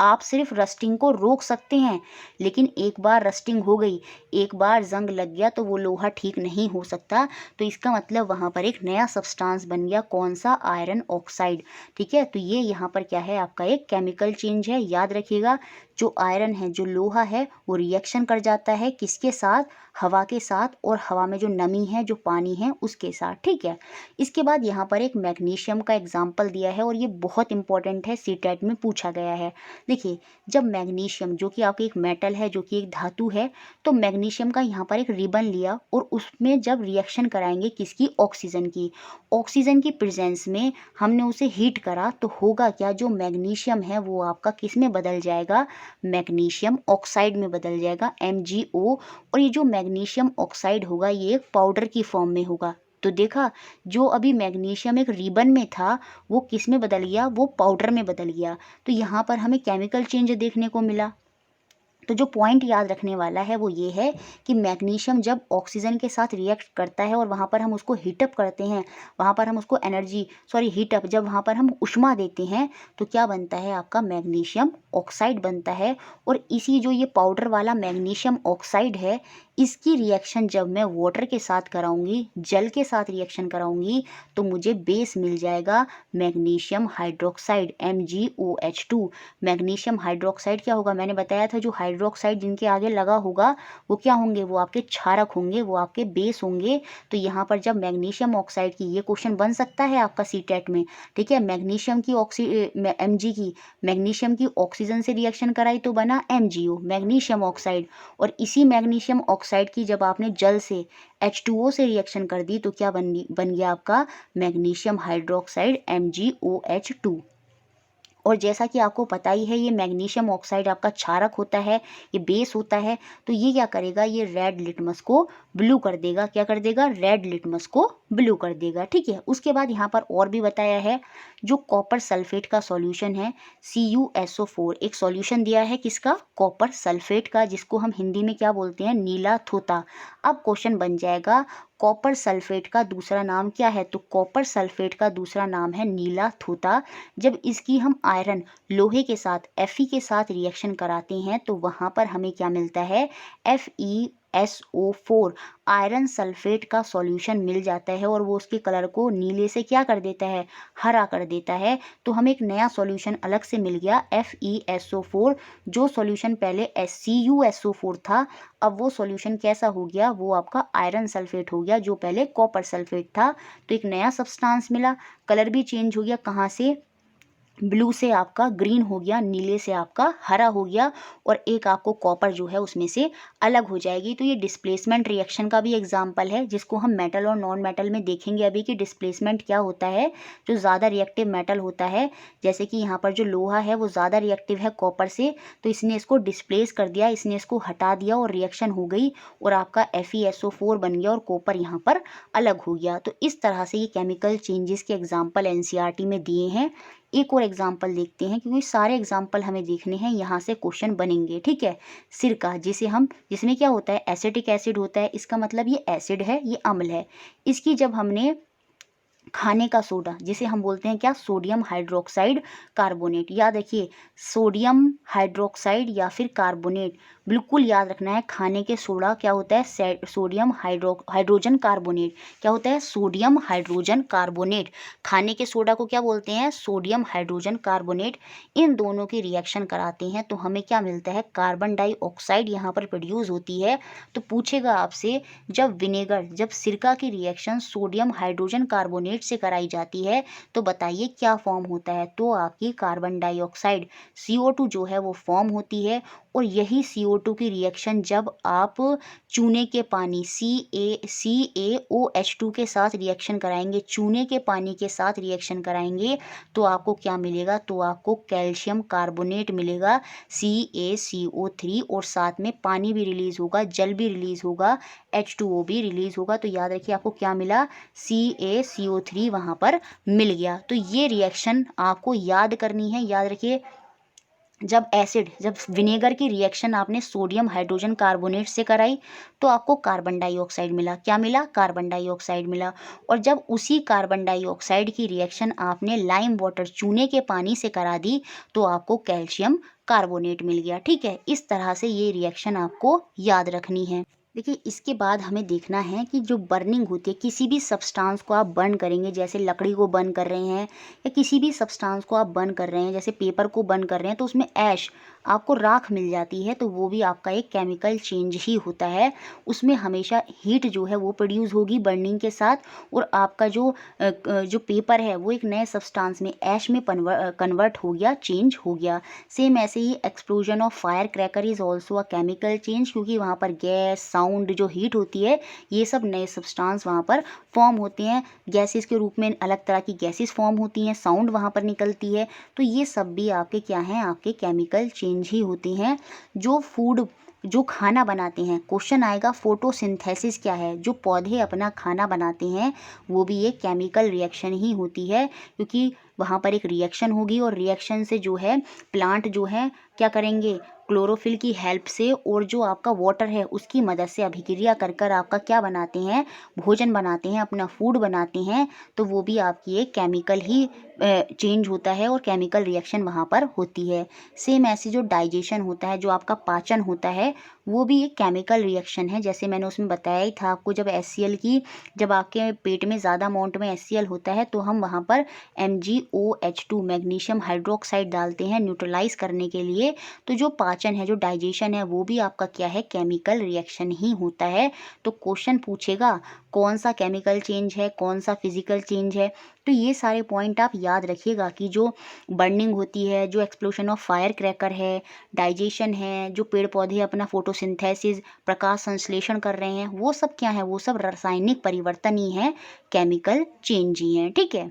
आप सिर्फ रस्टिंग को रोक सकते हैं, लेकिन एक बार रस्टिंग हो गई, एक बार जंग लग गया, तो वो लोहा ठीक नहीं हो सकता। तो इसका मतलब वहाँ पर एक नया सब्सटेंस बन गया, कौन सा, आयरन ऑक्साइड। ठीक है, तो ये यहाँ पर क्या है, आपका एक केमिकल चेंज है। याद रखिएगा, जो आयरन है, जो लोहा है, वो रिएक्शन कर जाता है किसके साथ, हवा के साथ, और हवा में जो नमी है, जो पानी है, उसके साथ। ठीक है, इसके बाद यहाँ पर एक मैग्नीशियम का एग्जाम्पल दिया है, और ये बहुत इंपॉर्टेंट है, सीटेट में पूछा गया है। देखिए, जब मैग्नीशियम, जो कि आपकी एक मेटल है, जो कि एक धातु है, तो मैग्नीशियम का यहाँ पर एक रिबन लिया, और उसमें जब रिएक्शन कराएंगे किसकी, ऑक्सीजन की प्रेजेंस में हमने उसे हीट करा, तो होगा क्या, जो मैग्नीशियम है वो आपका किस में बदल जाएगा, मैग्नीशियम ऑक्साइड में बदल जाएगा, MgO। और ये जो मैग्नीशियम ऑक्साइड होगा, ये एक पाउडर की फॉर्म में होगा। तो देखा, जो अभी मैग्नीशियम एक रिबन में था, वो किस में बदल गया, वो पाउडर में बदल गया। तो यहाँ पर हमें केमिकल चेंज देखने को मिला। तो जो पॉइंट याद रखने वाला है वो ये है कि मैग्नीशियम जब ऑक्सीजन के साथ रिएक्ट करता है और वहाँ पर हम उसको हीटअप करते हैं, वहाँ पर हम उसको हीटअप, जब वहाँ पर हम उष्मा देते हैं, तो क्या बनता है, आपका मैग्नीशियम ऑक्साइड बनता है। और इसी जो ये पाउडर वाला मैग्नीशियम ऑक्साइड है, इसकी रिएक्शन जब मैं वाटर के साथ कराऊंगी, जल के साथ रिएक्शन कराऊंगी, तो मुझे बेस मिल जाएगा magnesium hydroxide, MgOH2। Magnesium hydroxide क्या होगा, मैंने बताया था, जो हाइड्रोक्साइड जिनके आगे लगा होगा वो क्या होंगे, वो आपके क्षारक होंगे, वो आपके बेस होंगे। तो यहाँ पर जब मैग्नीशियम ऑक्साइड की, ये क्वेश्चन बन सकता है आपका सीटेट में, ठीक है, मैग्नीशियम की मैग्नीशियम की ऑक्सीजन से रिएक्शन कराई तो बना MgO, मैग्नीशियम ऑक्साइड। और इसी मैग्नीशियम ऑक्साइड की जब आपने जल से H2O से रिएक्शन कर दी तो क्या बन गया आपका मैग्नीशियम हाइड्रोक्साइड MgOH2। और जैसा कि आपको पता ही है ये मैग्नीशियम ऑक्साइड आपका क्षारक होता है, ये बेस होता है। तो ये क्या करेगा, ये रेड लिटमस को ब्लू कर देगा। क्या कर देगा, रेड लिटमस को ब्लू कर देगा, ठीक है। उसके बाद यहाँ पर और भी बताया है, जो कॉपर सल्फेट का सॉल्यूशन है CuSO4, एक सॉल्यूशन दिया है किसका, कॉपर सल्फेट का, जिसको हम हिंदी में क्या बोलते हैं, नीला थोथा। अब क्वेश्चन बन जाएगा कॉपर सल्फेट का दूसरा नाम क्या है, तो कॉपर सल्फेट का दूसरा नाम है नीला थोथा। जब इसकी हम आयरन लोहे के साथ Fe के साथ रिएक्शन कराते हैं तो वहाँ पर हमें क्या मिलता है, FeSO4, आयरन सल्फेट का सॉल्यूशन मिल जाता है। और वो उसके कलर को नीले से क्या कर देता है, हरा कर देता है। तो हमें एक नया सॉल्यूशन अलग से मिल गया FeSO4। जो सॉल्यूशन पहले CuSO4 था, अब वो सॉल्यूशन कैसा हो गया, वो आपका आयरन सल्फेट हो गया, जो पहले कॉपर सल्फेट था। तो एक नया सब्सटेंस मिला, कलर भी चेंज हो गया, कहाँ से, ब्लू से आपका ग्रीन हो गया, नीले से आपका हरा हो गया, और एक आपको कॉपर जो है उसमें से अलग हो जाएगी। तो ये डिस्प्लेसमेंट रिएक्शन का भी एग्जांपल है, जिसको हम मेटल और नॉन मेटल में देखेंगे अभी कि डिस्प्लेसमेंट क्या होता है। जो ज़्यादा रिएक्टिव मेटल होता है, जैसे कि यहाँ पर जो लोहा है वो ज़्यादा रिएक्टिव है कॉपर से, तो इसने इसको डिस्प्लेस कर दिया, इसने इसको हटा दिया और रिएक्शन हो गई और आपका FeSO4 बन गया और कॉपर यहाँ पर अलग हो गया। तो इस तरह से ये केमिकल चेंजेस के एग्जाम्पल NCERT में दिए हैं। एक और एग्जाम्पल देखते हैं, क्योंकि सारे एग्जाम्पल हमें देखने हैं, यहाँ से क्वेश्चन बनेंगे, ठीक है। सिरका, जिसमें क्या होता है, एसिटिक एसिड होता है, इसका मतलब ये एसिड है, ये अम्ल है। इसकी जब हमने खाने का सोडा, जिसे हम बोलते हैं क्या, सोडियम हाइड्रोक्साइड कार्बोनेट, याद रखिए, सोडियम हाइड्रोक्साइड या फिर कार्बोनेट, बिल्कुल याद रखना है। खाने के सोडा क्या होता है, सोडियम हाइड्रोजन कार्बोनेट। क्या होता है, सोडियम हाइड्रोजन कार्बोनेट। खाने के सोडा को क्या बोलते हैं, सोडियम हाइड्रोजन कार्बोनेट। इन दोनों की रिएक्शन कराते हैं तो हमें क्या मिलता है, कार्बन डाइऑक्साइड यहाँ पर प्रोड्यूस होती है। तो पूछेगा आपसे, जब सिरका की रिएक्शन सोडियम हाइड्रोजन कार्बोनेट से कराई जाती है तो बताइए क्या फॉर्म होता है, तो आपकी कार्बन डाइऑक्साइड CO2 जो है वो फॉर्म होती है। और यही CO2 की रिएक्शन जब आप चूने के पानी CaOH2 के साथ रिएक्शन कराएंगे, चूने के पानी के साथ रिएक्शन कराएंगे, तो आपको क्या मिलेगा, तो आपको कैल्शियम कार्बोनेट मिलेगा CaCO3, और साथ में पानी भी रिलीज होगा, जल भी रिलीज होगा, H2O भी रिलीज होगा। तो याद रखिए आपको क्या मिला, CaCO3 वहाँ पर मिल गया। तो ये रिएक्शन आपको याद करनी है, याद रखिए। जब विनेगर की रिएक्शन आपने सोडियम हाइड्रोजन कार्बोनेट से कराई तो आपको कार्बन डाइऑक्साइड मिला, क्या मिला, कार्बन डाइऑक्साइड मिला। और जब उसी कार्बन डाइऑक्साइड की रिएक्शन आपने लाइम वाटर, चूने के पानी से करा दी, तो आपको कैल्शियम कार्बोनेट मिल गया, ठीक है। इस तरह से ये रिएक्शन आपको याद रखनी है। देखिए, इसके बाद हमें देखना है कि जो बर्निंग होती है, किसी भी सब्सटेंस को आप बर्न करेंगे, जैसे लकड़ी को बर्न कर रहे हैं या किसी भी सब्सटेंस को आप बर्न कर रहे हैं, जैसे पेपर को बर्न कर रहे हैं, तो उसमें ऐश, आपको राख मिल जाती है, तो वो भी आपका एक केमिकल चेंज ही होता है। उसमें हमेशा हीट जो है वो प्रोड्यूस होगी बर्निंग के साथ, और आपका जो पेपर है वो एक नए सब्सटेंस में, ऐश में कन्वर्ट हो गया, चेंज हो गया। सेम ऐसे ही explosion of fire cracker is also a chemical change, क्योंकि वहाँ पर गैस, साउंड, जो हीट होती है, ये सब नए सब्सटेंस वहाँ पर फॉर्म होते हैं। गैसेस के रूप में अलग तरह की गैसेस फॉर्म होती हैं, साउंड वहाँ पर निकलती है। तो ये सब भी आपके क्या हैं, आपके केमिकल चेंज ही होती हैं। जो खाना बनाते हैं, क्वेश्चन आएगा फोटोसिंथेसिस क्या है, जो पौधे अपना खाना बनाते हैं वो भी एक केमिकल रिएक्शन ही होती है, क्योंकि वहाँ पर एक रिएक्शन होगी और रिएक्शन से जो है प्लांट जो है क्या करेंगे, क्लोरोफिल की हेल्प से और जो आपका वाटर है उसकी मदद से अभिक्रिया कर कर आपका क्या बनाते हैं, भोजन बनाते हैं, अपना फूड बनाते हैं। तो वो भी आपकी एक केमिकल ही चेंज होता है और केमिकल रिएक्शन वहाँ पर होती है। सेम ऐसे जो डाइजेशन होता है, जो आपका पाचन होता है, वो भी एक केमिकल रिएक्शन है। जैसे मैंने उसमें बताया ही था आपको, जब आपके पेट में ज़्यादा अमाउंट में HCl होता है तो हम वहाँ पर MgOH2 मैग्नीशियम हाइड्रोक्साइड डालते हैं न्यूट्रलाइज करने के लिए। तो जो पाचन है, जो डाइजेशन है, वो भी आपका क्या है, केमिकल रिएक्शन ही होता है। तो क्वेश्चन पूछेगा कौन सा केमिकल चेंज है, कौन सा फिजिकल चेंज है। तो ये सारे पॉइंट आप याद रखिएगा कि जो बर्निंग होती है, जो एक्सप्लोशन ऑफ फायर क्रैकर है, डाइजेशन है, जो पेड़ पौधे अपना फोटोसिंथेसिस प्रकाश संश्लेषण कर रहे हैं, वो सब क्या है, वो सब रासायनिक परिवर्तन ही है, केमिकल चेंज ही है। ठीक है,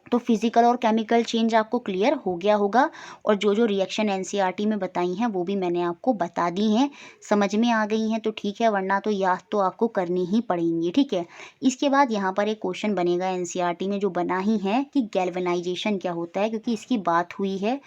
तो फिजिकल और केमिकल चेंज आपको क्लियर हो गया होगा। और जो जो रिएक्शन NCERT में बताई हैं वो भी मैंने आपको बता दी हैं। समझ में आ गई हैं तो ठीक है, वरना तो याद तो आपको करनी ही पड़ेंगी। ठीक है, इसके बाद यहाँ पर एक क्वेश्चन बनेगा NCERT में, जो बना ही है कि गैल्वेनाइजेशन क्या होता है, क्योंकि इसकी बात हुई है।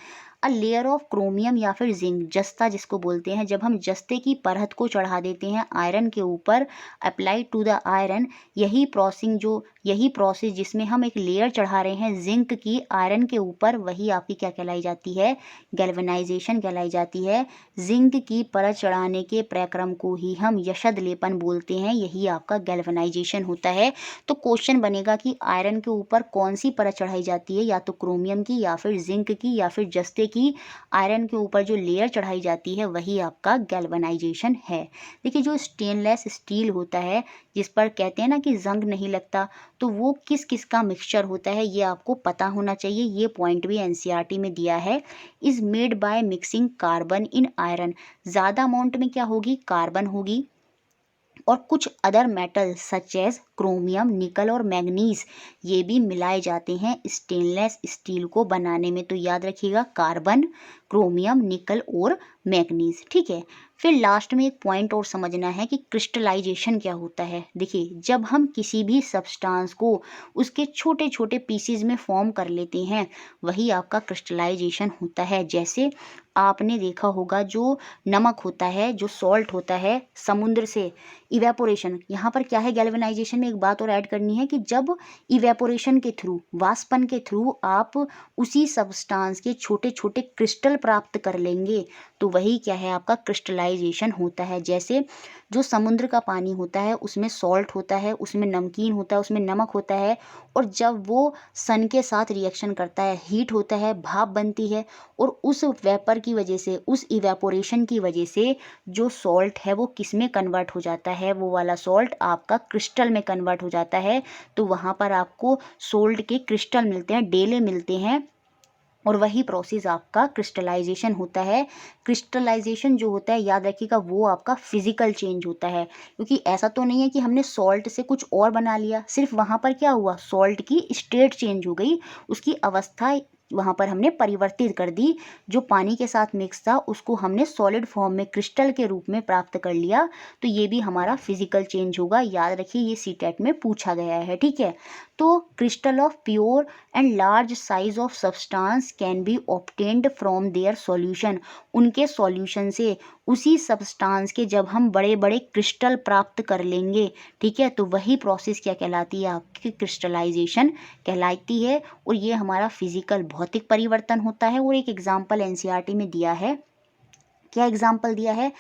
अ लेयर ऑफ क्रोमियम या फिर जिंक, जस्ता जिसको बोलते हैं, जब हम जस्ते की परत को चढ़ा देते हैं आयरन के ऊपर, अप्लाई टू द आयरन, यही प्रोसेस जिसमें हम एक लेयर चढ़ा रहे हैं जिंक की आयरन के ऊपर, वही आपकी क्या कहलाई जाती है, गैल्वेनाइजेशन कहलाई जाती है। जिंक की परत चढ़ाने के प्रक्रम को ही हम यशद लेपन बोलते हैं, यही आपका गैल्वेनाइजेशन होता है। तो क्वेश्चन बनेगा कि आयरन के ऊपर कौन सी परत चढ़ाई जाती है, या तो क्रोमियम की, या फिर जिंक की, या फिर जस्ते की। आयरन के ऊपर जो लेयर चढ़ाई जाती है वही आपका गैल्वेनाइजेशन है। देखिए, जो स्टेनलेस स्टील होता है, जिस पर कहते हैं ना कि जंग नहीं लगता, तो वो किस किस का मिक्सचर होता है ये आपको पता होना चाहिए। ये पॉइंट भी NCERT में दिया है। Is made by mixing carbon in iron, ज़्यादा अमाउंट में क्या होगी, कार्बन होगी, और कुछ other metal such as chromium, nickel और मैग्नीज, ये भी मिलाए जाते हैं स्टेनलेस स्टील को बनाने में। तो याद रखिएगा, कार्बन, क्रोमियम, निकल और मैग्नीज। ठीक है, फिर लास्ट में एक पॉइंट और समझना है कि क्रिस्टलाइजेशन क्या होता है। देखिए, जब हम किसी भी सब्सटेंस को उसके छोटे छोटे पीसीज में फॉर्म कर लेते हैं, वही आपका क्रिस्टलाइजेशन होता है। जैसे आपने देखा होगा, जो नमक होता है, जो सॉल्ट होता है, समुद्र से इवेपोरेशन, यहाँ पर क्या है, गैल्वेनाइजेशन में एक बात और ऐड करनी है कि जब इवेपोरेशन के थ्रू, वाष्पन के थ्रू आप उसी सब्सटेंस के छोटे छोटे क्रिस्टल प्राप्त कर लेंगे, तो वही क्या है, आपका क्रिस्टलाइजेशन होता है। जैसे जो समुद्र का पानी होता है उसमें सॉल्ट होता है, उसमें नमकीन होता है, उसमें नमक होता है, और जब वो सन के साथ रिएक्शन करता है, हीट होता है, भाप बनती है, और उस वेपर की वजह से, उस इवेपोरेशन की वजह से जो सॉल्ट है वो किस में कन्वर्ट हो जाता है, वो वाला सॉल्ट आपका क्रिस्टल में कन्वर्ट हो जाता है। तो वहाँ पर आपको सोल्ट के क्रिस्टल मिलते हैं, डेले मिलते हैं, और वही प्रोसेस आपका क्रिस्टलाइजेशन होता है। क्रिस्टलाइजेशन जो होता है, याद रखिएगा, वो आपका फिजिकल चेंज होता है, क्योंकि ऐसा तो नहीं है कि हमने सॉल्ट से कुछ और बना लिया, सिर्फ वहाँ पर क्या हुआ, सॉल्ट की स्टेट चेंज हो गई, उसकी अवस्था वहाँ पर हमने परिवर्तित कर दी। जो पानी के साथ मिक्स था उसको हमने सॉलिड फॉर्म में, क्रिस्टल के रूप में प्राप्त कर लिया। तो ये भी हमारा फिजिकल चेंज होगा। याद रखिए, ये CTET में पूछा गया है। ठीक है, तो crystal of pure and large size of substance can be obtained from their solution, उनके सॉल्यूशन से, उसी सब्सटेंस के जब हम बड़े बड़े क्रिस्टल प्राप्त कर लेंगे, ठीक है, तो वही प्रोसेस क्या कहलाती है, आपकी क्रिस्टलाइजेशन कहलाती है। और ये हमारा फिजिकल भौतिक परिवर्तन होता है। और एक एग्जाम्पल NCERT में दिया है, क्या एग्जाम्पल दिया है,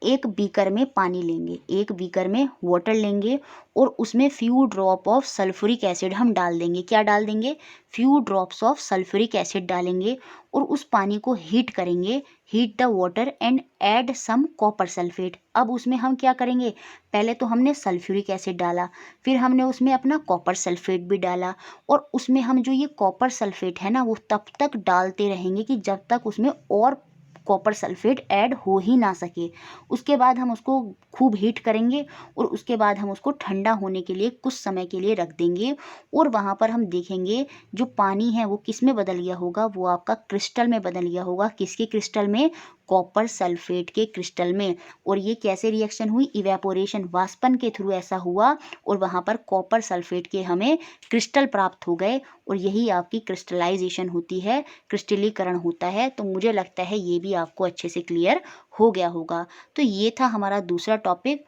एक बीकर में पानी लेंगे, एक बीकर में वाटर लेंगे, और उसमें few drop of sulphuric acid हम डाल देंगे। क्या डाल देंगे, few drops of sulphuric acid डालेंगे, और उस पानी को हीट करेंगे, heat the water and add some copper sulphate. अब उसमें हम क्या करेंगे, पहले तो हमने सल्फ्यूरिक एसिड डाला, फिर हमने उसमें अपना कॉपर सल्फेट भी डाला, और उसमें हम जो ये कॉपर सल्फेट है ना, वो तब तक डालते रहेंगे कि जब तक उसमें और कॉपर सल्फेट ऐड हो ही ना सके। उसके बाद हम उसको खूब हीट करेंगे, और उसके बाद हम उसको ठंडा होने के लिए कुछ समय के लिए रख देंगे, और वहाँ पर हम देखेंगे जो पानी है वो किस में बदल गया होगा, वो आपका क्रिस्टल में बदल गया होगा। किसके क्रिस्टल में, कॉपर सल्फेट के क्रिस्टल में। और ये कैसे रिएक्शन हुई, इवेपोरेशन, वाष्पन के थ्रू ऐसा हुआ, और वहाँ पर कॉपर सल्फेट के हमें क्रिस्टल प्राप्त हो गए, और यही आपकी क्रिस्टलाइजेशन होती है, क्रिस्टलीकरण होता है। तो मुझे लगता है ये भी आपको अच्छे से क्लियर हो गया होगा। तो ये था हमारा दूसरा टॉपिक,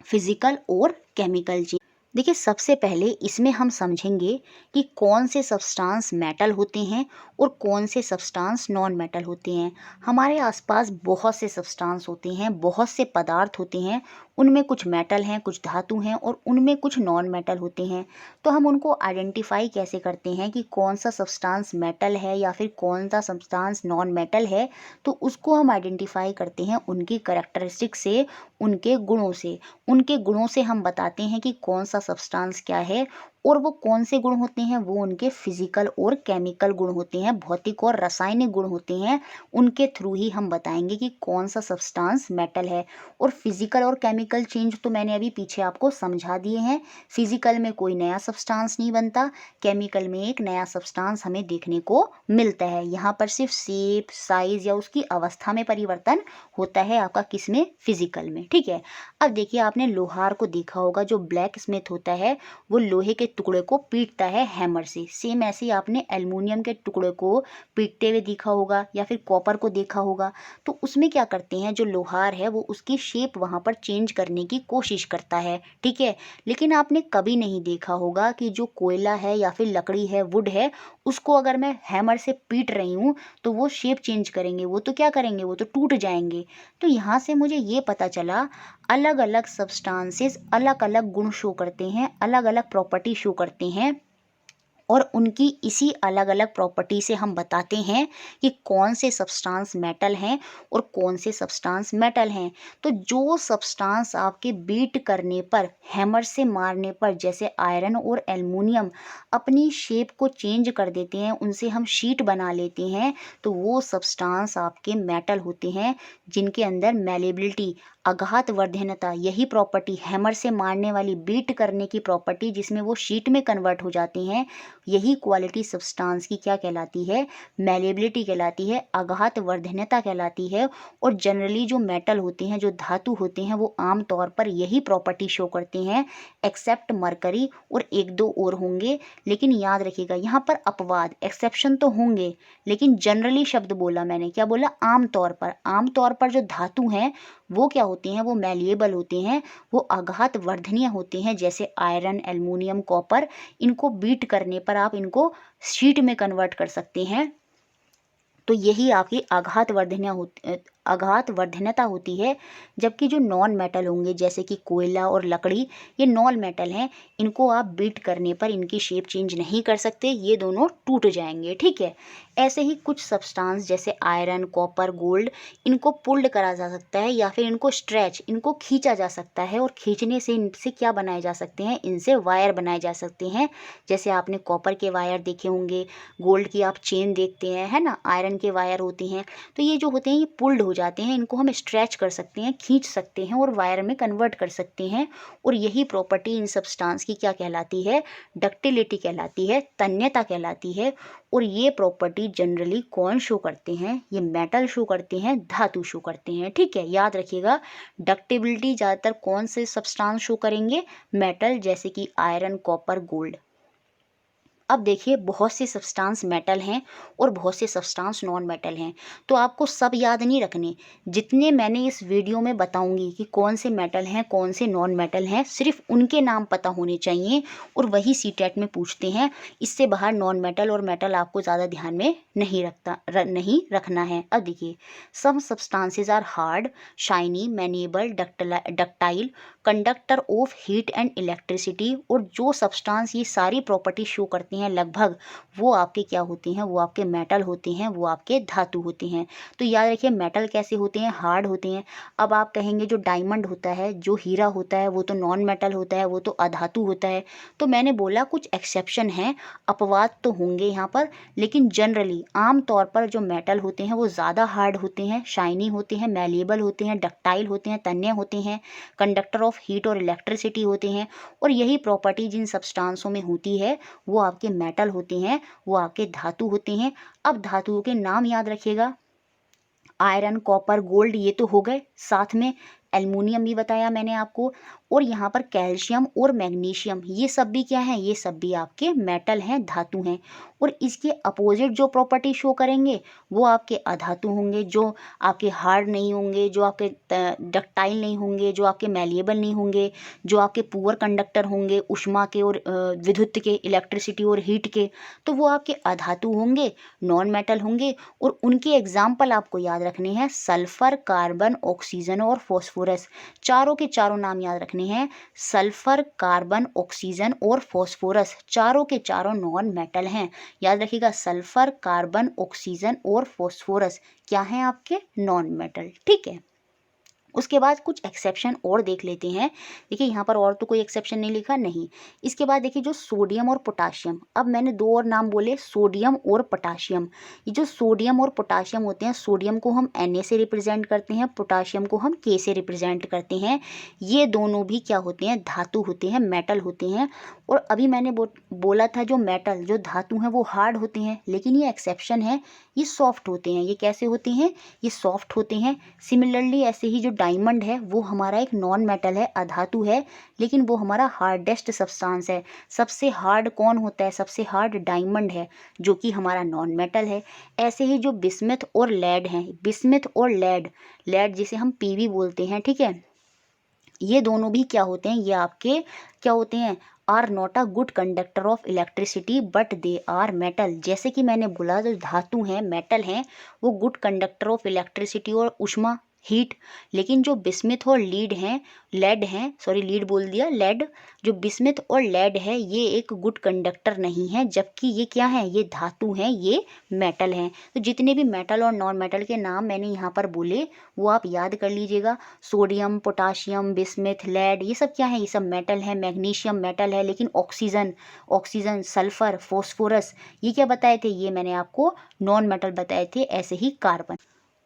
फिजिकल और केमिकल चेंज। देखिए, सबसे पहले इसमें हम समझेंगे कि कौन से सब्सटेंस मेटल होते हैं और कौन से सब्सटेंस नॉन मेटल होते हैं। हमारे आसपास बहुत से सब्सटेंस होते हैं, बहुत से पदार्थ होते हैं, उनमें कुछ मेटल हैं, कुछ धातु हैं और उनमें कुछ नॉन मेटल होते हैं। तो हम उनको आइडेंटिफाई कैसे करते हैं कि कौन सा सब्सटेंस मेटल है या फिर कौन सा सब्सटेंस नॉन मेटल है? तो उसको हम आइडेंटिफाई करते हैं उनकी कैरेक्टरिस्टिक से, उनके गुणों से। उनके गुणों से हम बताते हैं कि कौन सा सब्सटेंस क्या है, और वो कौन से गुण होते हैं, वो उनके फिजिकल और केमिकल गुण होते हैं, भौतिक और रासायनिक गुण होते हैं। उनके थ्रू ही हम बताएंगे कि कौन सा सब्सटेंस मेटल है। और फिजिकल और केमिकल चेंज तो मैंने अभी पीछे आपको समझा दिए हैं। फिजिकल में कोई नया सब्सटेंस नहीं बनता, केमिकल में एक नया सब्सटेंस हमें देखने को मिलता है। यहाँ पर सिर्फ शेप, साइज या उसकी अवस्था में परिवर्तन होता है आपका किसमें, फिजिकल में। ठीक है। अब देखिए, आपने लोहार को देखा होगा, जो ब्लैक स्मिथ होता है वो लोहे के टुकड़े को पीटता है हैमर से। सेम ऐसे ही आपने एल्युमिनियम के टुकड़े को पीटते हुए देखा होगा या फिर कॉपर को देखा होगा। तो उसमें क्या करते हैं, जो लोहार है वो उसकी शेप वहाँ पर चेंज करने की कोशिश करता है। ठीक है। लेकिन आपने कभी नहीं देखा होगा कि जो कोयला है या फिर लकड़ी है, वुड है, उसको अगर मैं हैमर से पीट रही हूँ तो वो शेप चेंज करेंगे, वो तो क्या करेंगे, वो तो टूट जाएंगे। तो यहाँ से मुझे ये पता चला, अलग अलग सब्सटेंसेस अलग अलग गुण शो करते हैं, अलग अलग प्रॉपर्टी शो करते हैं, और उनकी इसी अलग अलग प्रॉपर्टी से हम बताते हैं कि कौन से सब्सटेंस मेटल हैं और कौन से सब्सटेंस मेटल हैं। तो जो सब्सटेंस आपके बीट करने पर, हैमर से मारने पर, जैसे आयरन और एल्युमिनियम अपनी शेप को चेंज कर देते हैं, उनसे हम शीट बना लेते हैं, तो वो सब्सटेंस आपके मेटल होते हैं, जिनके अंदर मैलेबिलिटी, आघात वर्धनता, यही प्रॉपर्टी, हैमर से मारने वाली, बीट करने की प्रॉपर्टी, जिसमें वो शीट में कन्वर्ट हो जाती हैं, यही क्वालिटी सब्सटेंस की क्या कहलाती है, मैलेबिलिटी कहलाती है, आघात वर्धनता कहलाती है। और जनरली जो मेटल होते हैं, जो धातु होते हैं, वो आम तौर पर यही प्रॉपर्टी शो करते हैं, एक्सेप्ट मरकरी और एक दो और होंगे। लेकिन याद रखिएगा, यहाँ पर अपवाद, एक्सेप्शन तो होंगे, लेकिन जनरली शब्द बोला मैंने, क्या बोला, आम तौर पर जो धातु हैं वो क्या होती हैं, वो मैलिएबल होते हैं, वो आघात वर्धनीय होते हैं, जैसे आयरन, एल्युमिनियम, कॉपर। इनको बीट करने पर आप इनको शीट में कन्वर्ट कर सकते हैं। तो यही आपकी आघात वर्धनता होती है। जबकि जो नॉन मेटल होंगे, जैसे कि कोयला और लकड़ी, ये नॉन मेटल हैं, इनको आप बीट करने पर इनकी शेप चेंज नहीं कर सकते, ये दोनों टूट जाएंगे। ठीक है। ऐसे ही कुछ सब्सटेंस जैसे आयरन, कॉपर, गोल्ड, इनको पुल्ड करा जा सकता है या फिर इनको स्ट्रेच, इनको खींचा जा सकता है, और खींचने से इनसे क्या बनाए जा सकते हैं, इनसे वायर बनाए जा सकते हैं। जैसे आपने कॉपर के वायर देखे होंगे, गोल्ड की आप चेन देखते हैं, है ना, आयरन के वायर होते हैं। तो ये जो होते हैं, ये पुल्ड हो जाते हैं, इनको हम स्ट्रेच कर सकते हैं, खींच सकते हैं और वायर में कन्वर्ट कर सकते हैं। और यही प्रॉपर्टी इन सब्सटेंस की क्या कहलाती है, डक्टिलिटी कहलाती है, तन्यता कहलाती है। और ये प्रॉपर्टी जनरली कौन शो करते हैं, ये मेटल शो करते हैं, धातु शो करते हैं। ठीक है। याद रखिएगा, डक्टिबिलिटी ज़्यादातर कौन से सब्सटेंस शो करेंगे, मेटल, जैसे कि आयरन, कॉपर, गोल्ड। अब देखिए, बहुत से सब्सटेंस मेटल हैं और बहुत से सब्सटेंस नॉन मेटल हैं। तो आपको सब याद नहीं रखने, जितने मैंने इस वीडियो में बताऊंगी कि कौन से मेटल हैं, कौन से नॉन मेटल हैं, सिर्फ उनके नाम पता होने चाहिए, और वही सीटेट में पूछते हैं। इससे बाहर नॉन मेटल और मेटल आपको ज़्यादा ध्यान में नहीं रखना है। अब देखिए, some substances are hard, shiny, malleable, ductile, conductor of heat and electricity. और जो सब्सटेंस ये सारी प्रॉपर्टी शो करते हैं लगभग, वो आपके क्या होते हैं, वो आपके मेटल होते हैं, वो आपके धातु होते हैं। तो याद रखिए, मेटल कैसे होते हैं, हार्ड होते हैं। अब आप कहेंगे जो डायमंड होता है, जो हीरा होता है, वो तो नॉन मेटल होता है, वो तो अधातु होता है। तो मैंने बोला कुछ एक्सेप्शन हैं, अपवाद तो होंगे यहाँ पर, लेकिन जनरली आम तौर पर जो मेटल होते हैं वो ज़्यादा हार्ड होते हैं, शाइनी होते हैं, मैलेबल होते हैं, डक्टाइल होते हैं, तन्य होते हैं, कंडक्टर ऑफ हीट और इलेक्ट्रिसिटी होते हैं। और यही प्रॉपर्टी जिन सब्सटेंसों में होती है वो आपके मेटल होते हैं, वो आपके धातु होते हैं। अब धातुओं के नाम याद रखिएगा, आयरन, कॉपर, गोल्ड, ये तो हो गए। साथ में एल्युमिनियम भी बताया मैंने आपको, और यहाँ पर कैल्शियम और मैग्नीशियम, ये सब भी क्या हैं, ये सब भी आपके मेटल हैं, धातु हैं। और इसके अपोजिट जो प्रॉपर्टी शो करेंगे वो आपके अधातु होंगे, जो आपके हार्ड नहीं होंगे, जो आपके डक्टाइल नहीं होंगे, जो आपके मैलिएबल नहीं होंगे, जो आपके पुअर कंडक्टर होंगे ऊष्मा के और विद्युत के, इलेक्ट्रिसिटी और हीट के, तो वो आपके अधातु होंगे, नॉन मेटल होंगे। और उनके एग्जाम्पल आपको याद रखने हैं, सल्फर, कार्बन, ऑक्सीजन और फॉस्फोरस। चारों के चारों नाम याद रखने हैं, सल्फर, कार्बन, ऑक्सीजन और फॉस्फोरस, चारों के चारों नॉन मेटल हैं। याद रखिएगा, सल्फर, कार्बन, ऑक्सीजन और फॉस्फोरस क्या हैं, आपके नॉन मेटल। ठीक है, उसके बाद कुछ एक्सेप्शन और देख लेते हैं। देखिए यहाँ पर और तो कोई एक्सेप्शन नहीं लिखा, नहीं। इसके बाद देखिए जो सोडियम और पोटाशियम, अब मैंने दो और नाम बोले, सोडियम और पोटाशियम। ये जो सोडियम और पोटाशियम होते हैं, सोडियम को हम Na से रिप्रेजेंट करते हैं, पोटाशियम को हम K से रिप्रेजेंट करते हैं। ये दोनों भी क्या होते हैं, धातु होते हैं, मेटल होते हैं। और अभी मैंने बोला था जो मेटल, जो धातु हैं वो हार्ड होते हैं, लेकिन ये एक्सेप्शन है, ये सॉफ्ट होते हैं। ये कैसे होते हैं, ये सॉफ्ट होते हैं। सिमिलरली ऐसे ही जो डायमंड है वो हमारा एक नॉन मेटल है, अधातु है, लेकिन वो हमारा हार्डेस्ट सब्सटेंस है। सबसे हार्ड कौन होता है, सबसे हार्ड डायमंड है, जो कि हमारा नॉन मेटल है। ऐसे ही जो बिस्मथ और लेड हैं, बिस्मथ और लेड, लेड जिसे हम पीवी बोलते हैं, ठीक है, ये दोनों भी क्या होते हैं, ये आपके क्या होते हैं, are not a good conductor of electricity but they are metal. जैसे कि मैंने बोला, जो धातु हैं, मेटल हैं, वो गुड कंडक्टर ऑफ इलेक्ट्रिसिटी और ऊष्मा, हीट, लेकिन जो बिस्मिथ और लीड हैं, लेड हैं, सॉरी लीड बोल दिया, लेड, जो बिस्मिथ और लेड है ये एक गुड कंडक्टर नहीं है, जबकि ये क्या है, ये धातु हैं, ये मेटल हैं। तो जितने भी मेटल और नॉन मेटल के नाम मैंने यहाँ पर बोले वो आप याद कर लीजिएगा। सोडियम, पोटाशियम, बिस्मिथ, लेड, ये सब क्या है, ये सब मेटल है। मैग्नीशियम मेटल है, लेकिन ऑक्सीजन, ऑक्सीजन, सल्फर, फॉस्फोरस, ये क्या बताए थे, ये मैंने आपको नॉन मेटल बताए थे। ऐसे ही कार्बन।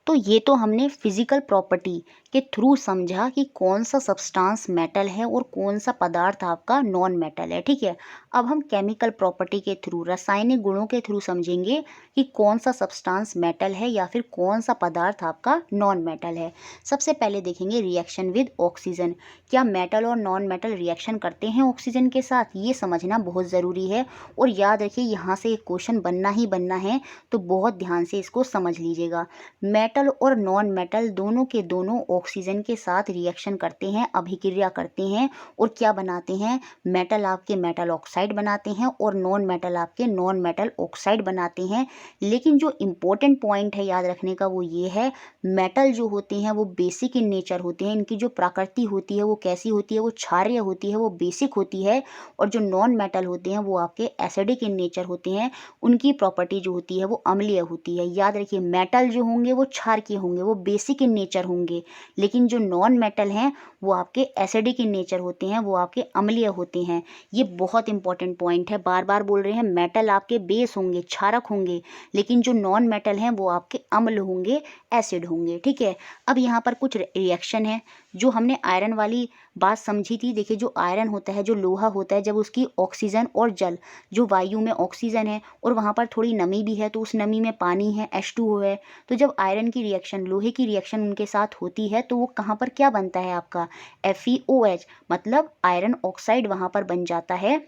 तो ये तो हमने फिजिकल प्रॉपर्टी के थ्रू समझा कि कौन सा सब्सटेंस मेटल है और कौन सा पदार्थ आपका नॉन मेटल है, ठीक है। अब हम केमिकल प्रॉपर्टी के थ्रू, रासायनिक गुणों के थ्रू समझेंगे कि कौन सा सब्सटेंस मेटल है या फिर कौन सा पदार्थ आपका नॉन मेटल है। सबसे पहले देखेंगे रिएक्शन विद ऑक्सीजन। क्या मेटल और नॉन मेटल रिएक्शन करते हैं ऑक्सीजन के साथ, ये समझना बहुत ज़रूरी है। और याद रखिए यहाँ से एक क्वेश्चन बनना ही बनना है, तो बहुत ध्यान से इसको समझ लीजिएगा। मेटल और नॉन मेटल दोनों के दोनों ऑक्सीजन के साथ रिएक्शन करते हैं, अभिक्रिया करते हैं, और क्या बनाते हैं, मेटल आपके मेटल ऑक्साइड बनाते हैं और नॉन मेटल आपके नॉन मेटल ऑक्साइड बनाते हैं। लेकिन जो इम्पोर्टेंट पॉइंट है याद रखने का वो ये है, मेटल जो होते हैं वो बेसिक इन नेचर होते हैं, इनकी जो प्रकृति होती है वो कैसी होती है, वो क्षारीय होती है, वो बेसिक होती है। और जो नॉन मेटल होते हैं वो आपके एसिडिक इन नेचर होते हैं, उनकी प्रॉपर्टी जो होती है वो अम्लीय होती है। याद रखिए, मेटल जो होंगे वो क्षारकीय होंगे, वो बेसिक इन नेचर होंगे, लेकिन जो नॉन मेटल हैं वो आपके एसिडिक इन नेचर होते हैं, वो आपके अम्लीय होते हैं। ये बहुत इंपॉर्टेंट पॉइंट है, बार बार बोल रहे हैं, मेटल आपके बेस होंगे, क्षारक होंगे, लेकिन जो नॉन मेटल हैं वो आपके अम्ल होंगे, एसिड होंगे, ठीक है। अब यहाँ पर कुछ रिएक्शन है जो हमने आयरन वाली बात समझी थी। देखिए, जो आयरन होता है, जो लोहा होता है, जब उसकी ऑक्सीजन और जल, जो वायु में ऑक्सीजन है और वहाँ पर थोड़ी नमी भी है, तो उस नमी में पानी है, H2O है, तो जब आयरन की रिएक्शन, लोहे की रिएक्शन उनके साथ होती है तो वो कहाँ पर क्या बनता है आपका, FeOH, मतलब आयरन ऑक्साइड वहाँ पर बन जाता है,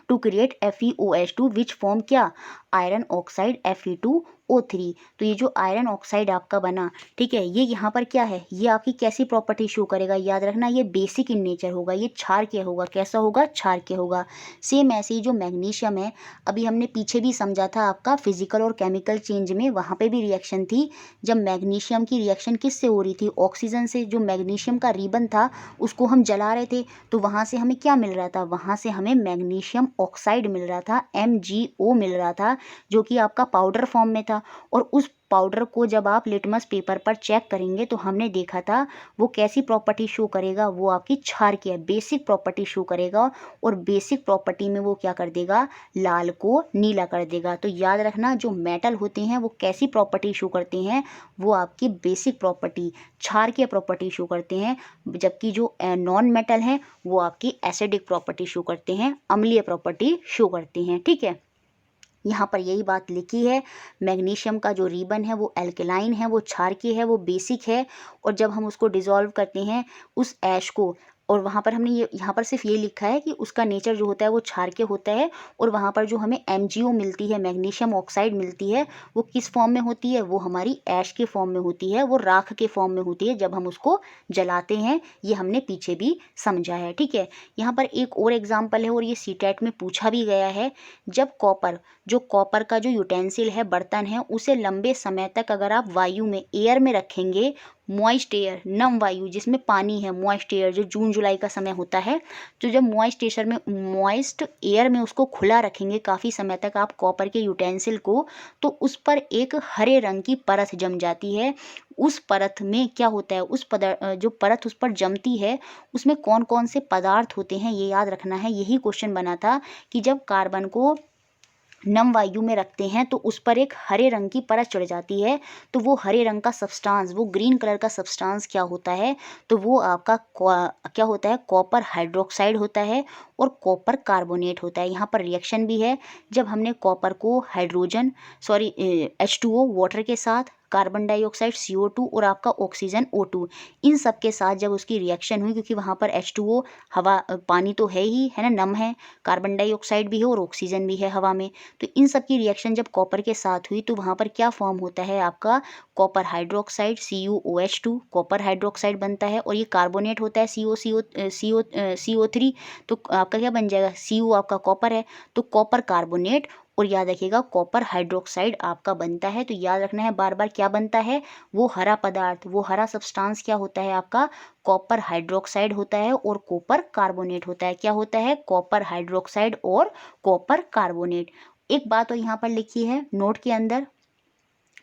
to create FeOH2 which form क्या, आयरन ऑक्साइड Fe2O3। तो ये जो आयरन ऑक्साइड आपका बना, ठीक है, ये यहाँ पर क्या है, ये आपकी कैसी प्रॉपर्टी शो करेगा, याद रखना, ये बेसिक इन नेचर होगा, ये क्षारकीय होगा। कैसा होगा, क्षारकीय होगा। सेम ऐसे ही जो मैग्नीशियम है, अभी हमने पीछे भी समझा था आपका फिजिकल और केमिकल चेंज में, वहाँ पे भी रिएक्शन थी। जब मैग्नीशियम की रिएक्शन किससे हो रही थी, ऑक्सीजन से। जो मैग्नीशियम का रिबन था उसको हम जला रहे थे, तो वहाँ से हमें क्या मिल रहा था, वहाँ से हमें मैग्नीशियम ऑक्साइड मिल रहा था, MgO मिल रहा था, जो कि आपका पाउडर फॉर्म में था। और उस पाउडर को जब आप लिटमस पेपर पर चेक करेंगे तो हमने देखा था वो कैसी प्रॉपर्टी शो करेगा, वो आपकी क्षारकीय बेसिक प्रॉपर्टी शो करेगा। और बेसिक प्रॉपर्टी में वो क्या कर देगा, लाल को नीला कर देगा। तो याद रखना, जो मेटल होते हैं वो कैसी प्रॉपर्टी शो करते हैं, वो आपकी बेसिक प्रॉपर्टी, क्षारकीय प्रॉपर्टी शो करते हैं, जबकि जो नॉन मेटल हैं वो आपकी एसिडिक प्रॉपर्टी शो करते हैं, अम्लीय प्रॉपर्टी शो करते हैं, ठीक है। यहाँ पर यही बात लिखी है, मैग्नीशियम का जो रिबन है वो एल्केलाइन है, वो क्षारकीय है, वो बेसिक है, और जब हम उसको डिज़ोल्व करते हैं उस ऐश को, और वहाँ पर हमने ये यहाँ पर सिर्फ ये लिखा है कि उसका नेचर जो होता है वो क्षारकीय होता है, और वहाँ पर जो हमें MgO मिलती है, मैग्नीशियम ऑक्साइड मिलती है, वो किस फॉर्म में होती है, वो हमारी ऐश के फॉर्म में होती है, वो राख के फॉर्म में होती है जब हम उसको जलाते हैं। ये हमने पीछे भी समझा है, ठीक है। यहाँ पर एक और एग्जाम्पल है, और ये सीटेट में पूछा भी गया है। जब कॉपर का जो यूटेंसिल है, बर्तन है, उसे लंबे समय तक अगर आप वायु में, एयर में रखेंगे, मॉइस्ट एयर, नम वायु जिसमें पानी है, मॉइस्ट एयर जो जून जुलाई का समय होता है, तो जब मॉइस्ट एयर में उसको खुला रखेंगे काफ़ी समय तक आप कॉपर के यूटेंसिल को, तो उस पर एक हरे रंग की परत जम जाती है। उस परत में क्या होता है, जो परत उस पर जमती है उसमें कौन कौन से पदार्थ होते हैं ये याद रखना है। यही क्वेश्चन बना था कि जब कार्बन को नम वायु में रखते हैं तो उस पर एक हरे रंग की परत चढ़ जाती है, तो वो हरे रंग का सब्सटेंस, वो ग्रीन कलर का सब्सटेंस क्या होता है, तो वो आपका क्या होता है, कॉपर हाइड्रोक्साइड होता है और कॉपर कार्बोनेट होता है। यहाँ पर रिएक्शन भी है, जब हमने कॉपर को H2O वाटर के साथ, कार्बन डाइऑक्साइड CO2 और आपका ऑक्सीजन O2, इन सब के साथ जब उसकी रिएक्शन हुई, क्योंकि वहाँ पर H2O हवा, पानी तो है ही है ना, नम है, कार्बन डाइऑक्साइड भी है और ऑक्सीजन भी है हवा में, तो इन सब की रिएक्शन जब कॉपर के साथ हुई तो वहाँ पर क्या फॉर्म होता है, आपका copper hydroxide CuOH2 copper hydroxide बनता है, और ये कार्बोनेट होता है CO3, तो आपका क्या बन जाएगा, Cu आपका कॉपर है तो कॉपर कार्बोनेट, और याद रखिएगा कॉपर हाइड्रोक्साइड आपका बनता है। तो याद रखना है बार बार क्या बनता है, वो हरा पदार्थ, वो हरा सब्सटेंस क्या होता है आपका, कॉपर हाइड्रोक्साइड होता है और कॉपर कार्बोनेट होता है। क्या होता है, कॉपर हाइड्रोक्साइड और कॉपर कार्बोनेट। एक बात और यहाँ पर लिखी है नोट के अंदर,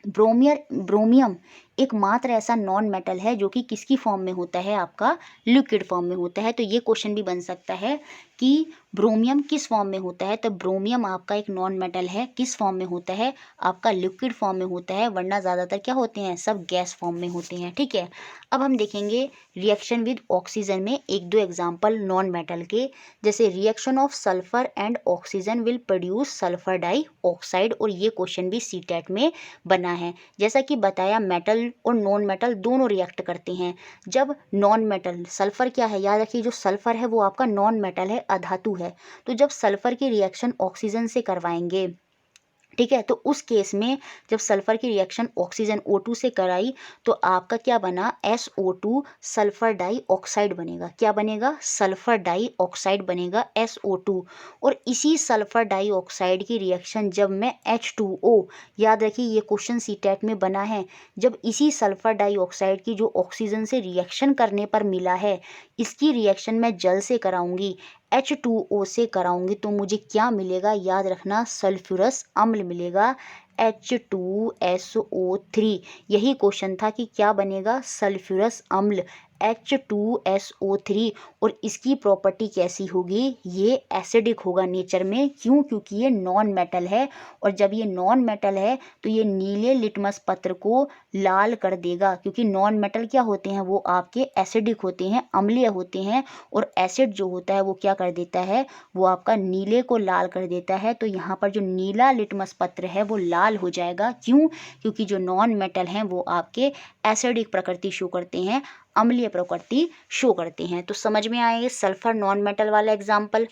ब्रोमियम एकमात्र ऐसा नॉन मेटल है जो कि किसकी फॉर्म में होता है, आपका लिक्विड फॉर्म में होता है। तो ये क्वेश्चन भी बन सकता है कि ब्रोमियम किस फॉर्म में होता है, तो ब्रोमियम आपका एक नॉन मेटल है, किस फॉर्म में होता है, आपका लिक्विड फॉर्म में होता है, वरना ज़्यादातर क्या होते हैं, सब गैस फॉर्म में होते हैं, ठीक है। अब हम देखेंगे रिएक्शन विद ऑक्सीजन में एक दो एग्जाम्पल नॉन मेटल के, जैसे reaction of sulphur and oxygen will produce sulphur dioxide, और ये क्वेश्चन भी सीटेट में बना है। जैसा कि बताया मेटल और नॉन मेटल दोनों रिएक्ट करते हैं। जब नॉन मेटल, सल्फर क्या है, याद रखिए जो सल्फर है वो आपका नॉन मेटल है, अधातु है, तो जब सल्फर की रिएक्शन ऑक्सीजन से करवाएंगे, ठीक है, तो उस केस में जब सल्फर की रिएक्शन ऑक्सीजन O2 से कराई तो आपका क्या बना, SO2 सल्फर डाइऑक्साइड बनेगा। क्या बनेगा, सल्फर डाइऑक्साइड बनेगा SO2, और इसी सल्फर डाइऑक्साइड की रिएक्शन जब मैं H2O, याद रखिए ये क्वेश्चन सीटेट में बना है, जब इसी सल्फर डाइऑक्साइड की जो ऑक्सीजन से रिएक्शन करने पर मिला है, इसकी रिएक्शन मैं जल से कराऊंगी, H2O से कराऊंगी, तो मुझे क्या मिलेगा, याद रखना सल्फ्यूरस अम्ल मिलेगा, H2SO3। यही क्वेश्चन था कि क्या बनेगा, सल्फ्यूरस अम्ल H2SO3, और इसकी प्रॉपर्टी कैसी होगी, ये एसिडिक होगा नेचर में। क्यों, क्योंकि ये नॉन मेटल है, और जब ये नॉन मेटल है तो ये नीले लिटमस पत्र को लाल कर देगा, क्योंकि नॉन मेटल क्या होते हैं, वो आपके एसिडिक होते हैं, अम्लीय होते हैं, और एसिड जो होता है वो क्या कर देता है, वो आपका नीले को लाल कर देता है। तो यहाँ पर जो नीला लिटमस पत्र है वो लाल हो जाएगा। क्यों, क्योंकि जो नॉन मेटल हैं वो आपके एसिडिक प्रकृति शो करते हैं, अम्लीय प्रकृति शो करते हैं। तो समझ में आए सल्फर नॉन मेटल वाला एग्जाम्पल।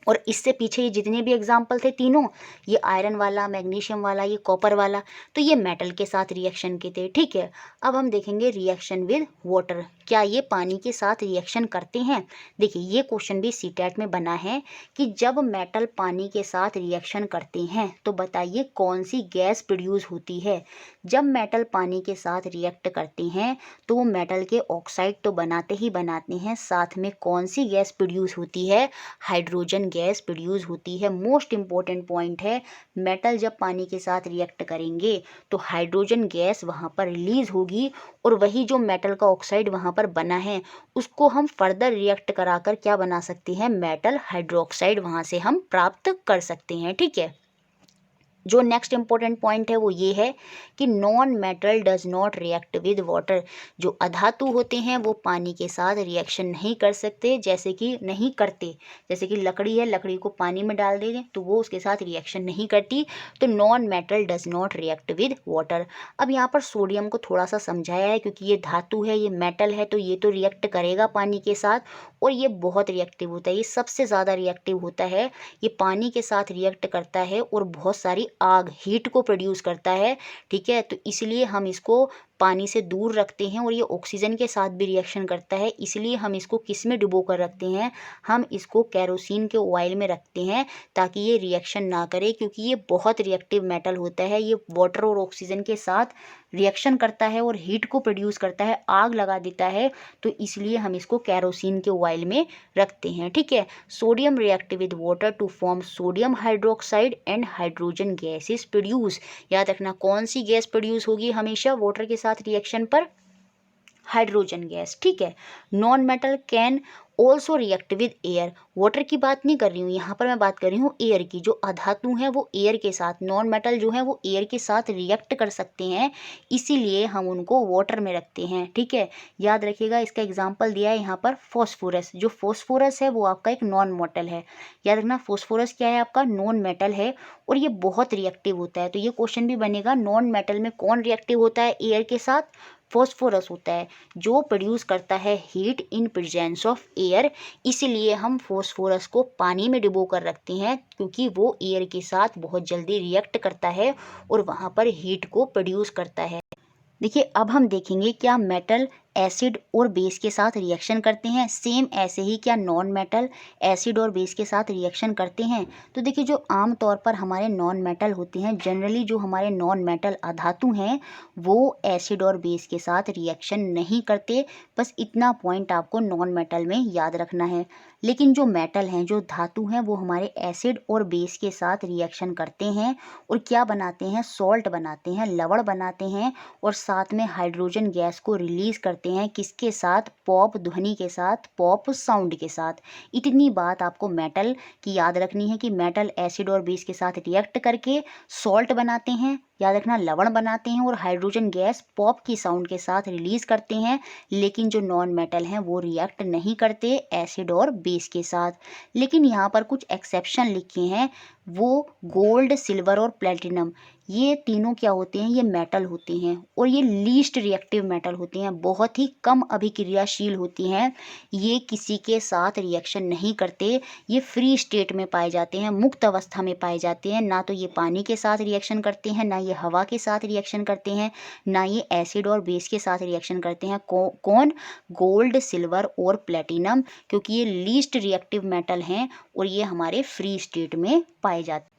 और इससे पीछे ये जितने भी एग्जाम्पल थे तीनों, ये आयरन वाला, मैग्नीशियम वाला, ये कॉपर वाला, तो ये मेटल के साथ रिएक्शन के थे, ठीक है। अब हम देखेंगे रिएक्शन विद वाटर, क्या ये पानी के साथ रिएक्शन करते हैं। देखिए ये क्वेश्चन भी सीटेट में बना है कि जब मेटल पानी के साथ रिएक्शन करते हैं तो बताइए कौन सी गैस प्रोड्यूस होती है। जब मेटल पानी के साथ रिएक्ट करते हैं तो वो मेटल के ऑक्साइड तो बनाते ही बनाते हैं, साथ में कौन सी गैस प्रोड्यूस होती है, हाइड्रोजन गैस प्रोड्यूस होती है। मोस्ट इंपॉर्टेंट पॉइंट है, मेटल जब पानी के साथ रिएक्ट करेंगे तो हाइड्रोजन गैस वहाँ पर रिलीज होगी, और वही जो मेटल का ऑक्साइड वहाँ पर बना है उसको हम फर्दर रिएक्ट कराकर क्या बना सकते हैं, मेटल हाइड्रोक्साइड वहाँ से हम प्राप्त कर सकते हैं, ठीक है। जो नेक्स्ट इंपॉर्टेंट पॉइंट है वो ये है कि non metal does not react with water. जो अधातु होते हैं वो पानी के साथ रिएक्शन नहीं कर सकते, जैसे कि नहीं करते। जैसे कि लकड़ी है, लकड़ी को पानी में डाल दें तो वो उसके साथ रिएक्शन नहीं करती, तो non metal does not react with water. अब यहाँ पर सोडियम को थोड़ा सा समझाया है, क्योंकि ये धातु है, ये मेटल है, तो ये तो रिएक्ट करेगा पानी के साथ, और ये बहुत रिएक्टिव होता है, ये सबसे ज़्यादा रिएक्टिव होता है। ये पानी के साथ रिएक्ट करता है और बहुत सारी आग, हीट को प्रोड्यूस करता है। ठीक है, तो इसलिए हम इसको पानी से दूर रखते हैं, और ये ऑक्सीजन के साथ भी रिएक्शन करता है, इसलिए हम इसको किस में डुबो कर रखते हैं, हम इसको केरोसिन के ऑयल में रखते हैं, ताकि ये रिएक्शन ना करे, क्योंकि ये बहुत रिएक्टिव मेटल होता है। ये वाटर और ऑक्सीजन के साथ रिएक्शन करता है और हीट को प्रोड्यूस करता है, आग लगा देता है, तो इसलिए हम इसको केरोसिन के ऑयल में रखते हैं। ठीक है, sodium react with water to form sodium hydroxide and hydrogen gases produce. याद रखना, कौन सी गैस प्रोड्यूस होगी हमेशा वाटर के साथ रिएक्शन पर? Hydrogen gas. ठीक है, non metal can also react with air. Water की बात नहीं कर रही हूँ यहाँ पर, मैं बात कर रही हूँ एयर की। जो अधातु हैं वो एयर के साथ, नॉन मेटल जो है वो एयर के साथ रिएक्ट कर सकते हैं, इसीलिए हम उनको वाटर में रखते हैं। ठीक है, याद रखिएगा, इसका एग्जाम्पल दिया है यहाँ पर फॉस्फोरस। जो फॉस्फोरस है वो आपका एक नॉन मेटल है। याद रखना, फॉस्फोरस क्या है? आपका नॉन मेटल है, और ये बहुत रिएक्टिव होता है। तो ये क्वेश्चन भी बनेगा, नॉन मेटल में कौन रिएक्टिव होता है एयर के साथ? फॉस्फोरस होता है, जो प्रोड्यूस करता है heat in presence of air. इसलिए हम फॉस्फोरस को पानी में डुबो कर रखते हैं, क्योंकि वो एयर के साथ बहुत जल्दी रिएक्ट करता है और वहाँ पर हीट को प्रोड्यूस करता है। देखिए, अब हम देखेंगे क्या मेटल एसिड और बेस के साथ रिएक्शन करते हैं। सेम ऐसे ही क्या नॉन मेटल एसिड और बेस के साथ रिएक्शन करते हैं? तो देखिए, जो आम तौर पर हमारे नॉन मेटल होते हैं, जनरली जो हमारे नॉन मेटल अधातु हैं, वो एसिड और बेस के साथ रिएक्शन नहीं करते। बस इतना पॉइंट आपको नॉन मेटल में याद रखना है। लेकिन जो मेटल हैं, जो धातु हैं, वो हमारे एसिड और बेस के साथ रिएक्शन करते हैं, और क्या बनाते हैं? सॉल्ट बनाते हैं, लवण बनाते हैं, और साथ में हाइड्रोजन गैस को रिलीज करते हैं। किसके साथ? पॉप ध्वनि के साथ, पॉप साउंड के साथ। इतनी बात आपको मेटल की याद रखनी है कि मेटल एसिड और बेस के साथ रिएक्ट करके सॉल्ट बनाते हैं, याद रखना, लवण बनाते हैं, और हाइड्रोजन गैस पॉप की साउंड के साथ रिलीज करते हैं। लेकिन जो नॉन मेटल हैं वो रिएक्ट नहीं करते एसिड और बेस के साथ। लेकिन यहाँ पर कुछ एक्सेप्शन लिखे हैं, वो गोल्ड, सिल्वर और प्लेटिनम, ये तीनों क्या होते हैं? ये मेटल होते हैं, और ये लीस्ट रिएक्टिव मेटल होते हैं, बहुत ही कम अभिक्रियाशील होती हैं। ये किसी के साथ रिएक्शन नहीं करते, ये फ्री स्टेट में पाए जाते हैं, मुक्त अवस्था में पाए जाते हैं। ना तो ये पानी के साथ रिएक्शन करते हैं, ना ये हवा के साथ रिएक्शन करते हैं, ना ये एसिड और बेस के साथ रिएक्शन करते हैं। कौन? गोल्ड, सिल्वर और प्लेटिनम, क्योंकि ये लीस्ट रिएक्टिव मेटल हैं और ये हमारे फ्री स्टेट में पाए जाते हैं।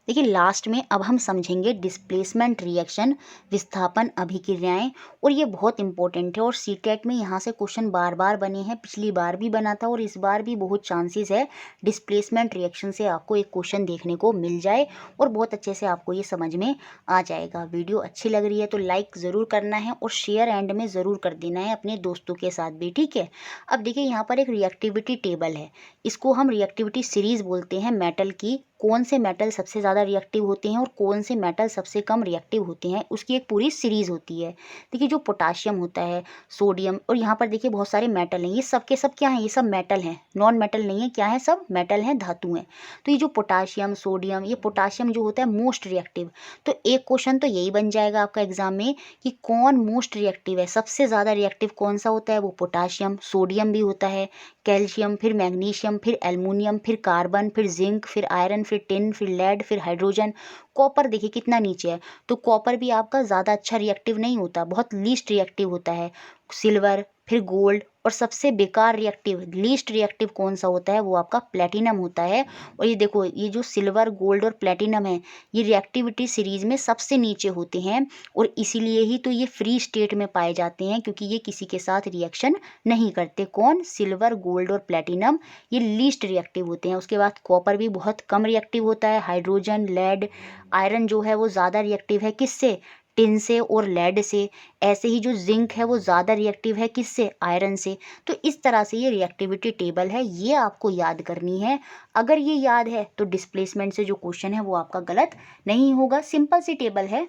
देखिए, लास्ट में अब हम समझेंगे डिस्प्लेसमेंट रिएक्शन, विस्थापन अभिक्रियाएं, और ये बहुत इंपॉर्टेंट है, और सीटेट में यहाँ से क्वेश्चन बार बार बने हैं, पिछली बार भी बना था और इस बार भी बहुत चांसेस है डिस्प्लेसमेंट रिएक्शन से आपको एक क्वेश्चन देखने को मिल जाए, और बहुत अच्छे से आपको ये समझ में आ जाएगा। वीडियो अच्छी लग रही है तो लाइक ज़रूर करना है, और शेयर एंड में ज़रूर कर देना है अपने दोस्तों के साथ भी। ठीक है, अब देखिए, यहाँ पर एक रिएक्टिविटी टेबल है, इसको हम रिएक्टिविटी सीरीज बोलते हैं मेटल की। कौन से मेटल सबसे ज़्यादा रिएक्टिव होते हैं और कौन से मेटल सबसे कम रिएक्टिव होते हैं, उसकी एक पूरी सीरीज़ होती है। देखिए, जो पोटाशियम होता है, सोडियम, और यहाँ पर देखिए बहुत सारे मेटल हैं, ये सब के सब क्या हैं? ये सब मेटल हैं, नॉन मेटल नहीं है। क्या है? सब मेटल हैं, धातु हैं। तो ये जो पोटाशियम, सोडियम, ये पोटाशियम जो होता है मोस्ट रिएक्टिव। तो एक क्वेश्चन तो यही बन जाएगा आपका एग्जाम में कि कौन मोस्ट रिएक्टिव है, सबसे ज़्यादा रिएक्टिव कौन सा होता है? वो पोटाशियम। सोडियम भी होता है, कैल्शियम, फिर मैग्नीशियम, फिर एल्युमिनियम, फिर कार्बन, फिर जिंक, फिर आयरन, फिर टिन, फिर लेड, फिर हाइड्रोजन। कॉपर देखिए कितना नीचे है, तो कॉपर भी आपका ज़्यादा अच्छा रिएक्टिव नहीं होता, बहुत लीस्ट रिएक्टिव होता है। सिल्वर, फिर गोल्ड, और सबसे बेकार रिएक्टिव, लीस्ट रिएक्टिव कौन सा होता है? वो आपका प्लेटिनम होता है। और ये देखो, ये जो सिल्वर, गोल्ड और प्लेटिनम है, ये रिएक्टिविटी सीरीज में सबसे नीचे होते हैं, और इसीलिए ही तो ये फ्री स्टेट में पाए जाते हैं, क्योंकि ये किसी के साथ रिएक्शन नहीं करते। कौन? सिल्वर, गोल्ड और प्लेटिनम, ये लीस्ट रिएक्टिव होते हैं। उसके बाद कॉपर भी बहुत कम रिएक्टिव होता है, हाइड्रोजन, लेड, आयरन जो है वो ज़्यादा रिएक्टिव है। किससे? टिन से और लेड से। ऐसे ही जो जिंक है वो ज़्यादा रिएक्टिव है किससे, आयरन से। तो इस तरह से ये रिएक्टिविटी टेबल है, ये आपको याद करनी है। अगर ये याद है तो डिस्प्लेसमेंट से जो क्वेश्चन है वो आपका गलत नहीं होगा। सिंपल सी टेबल है,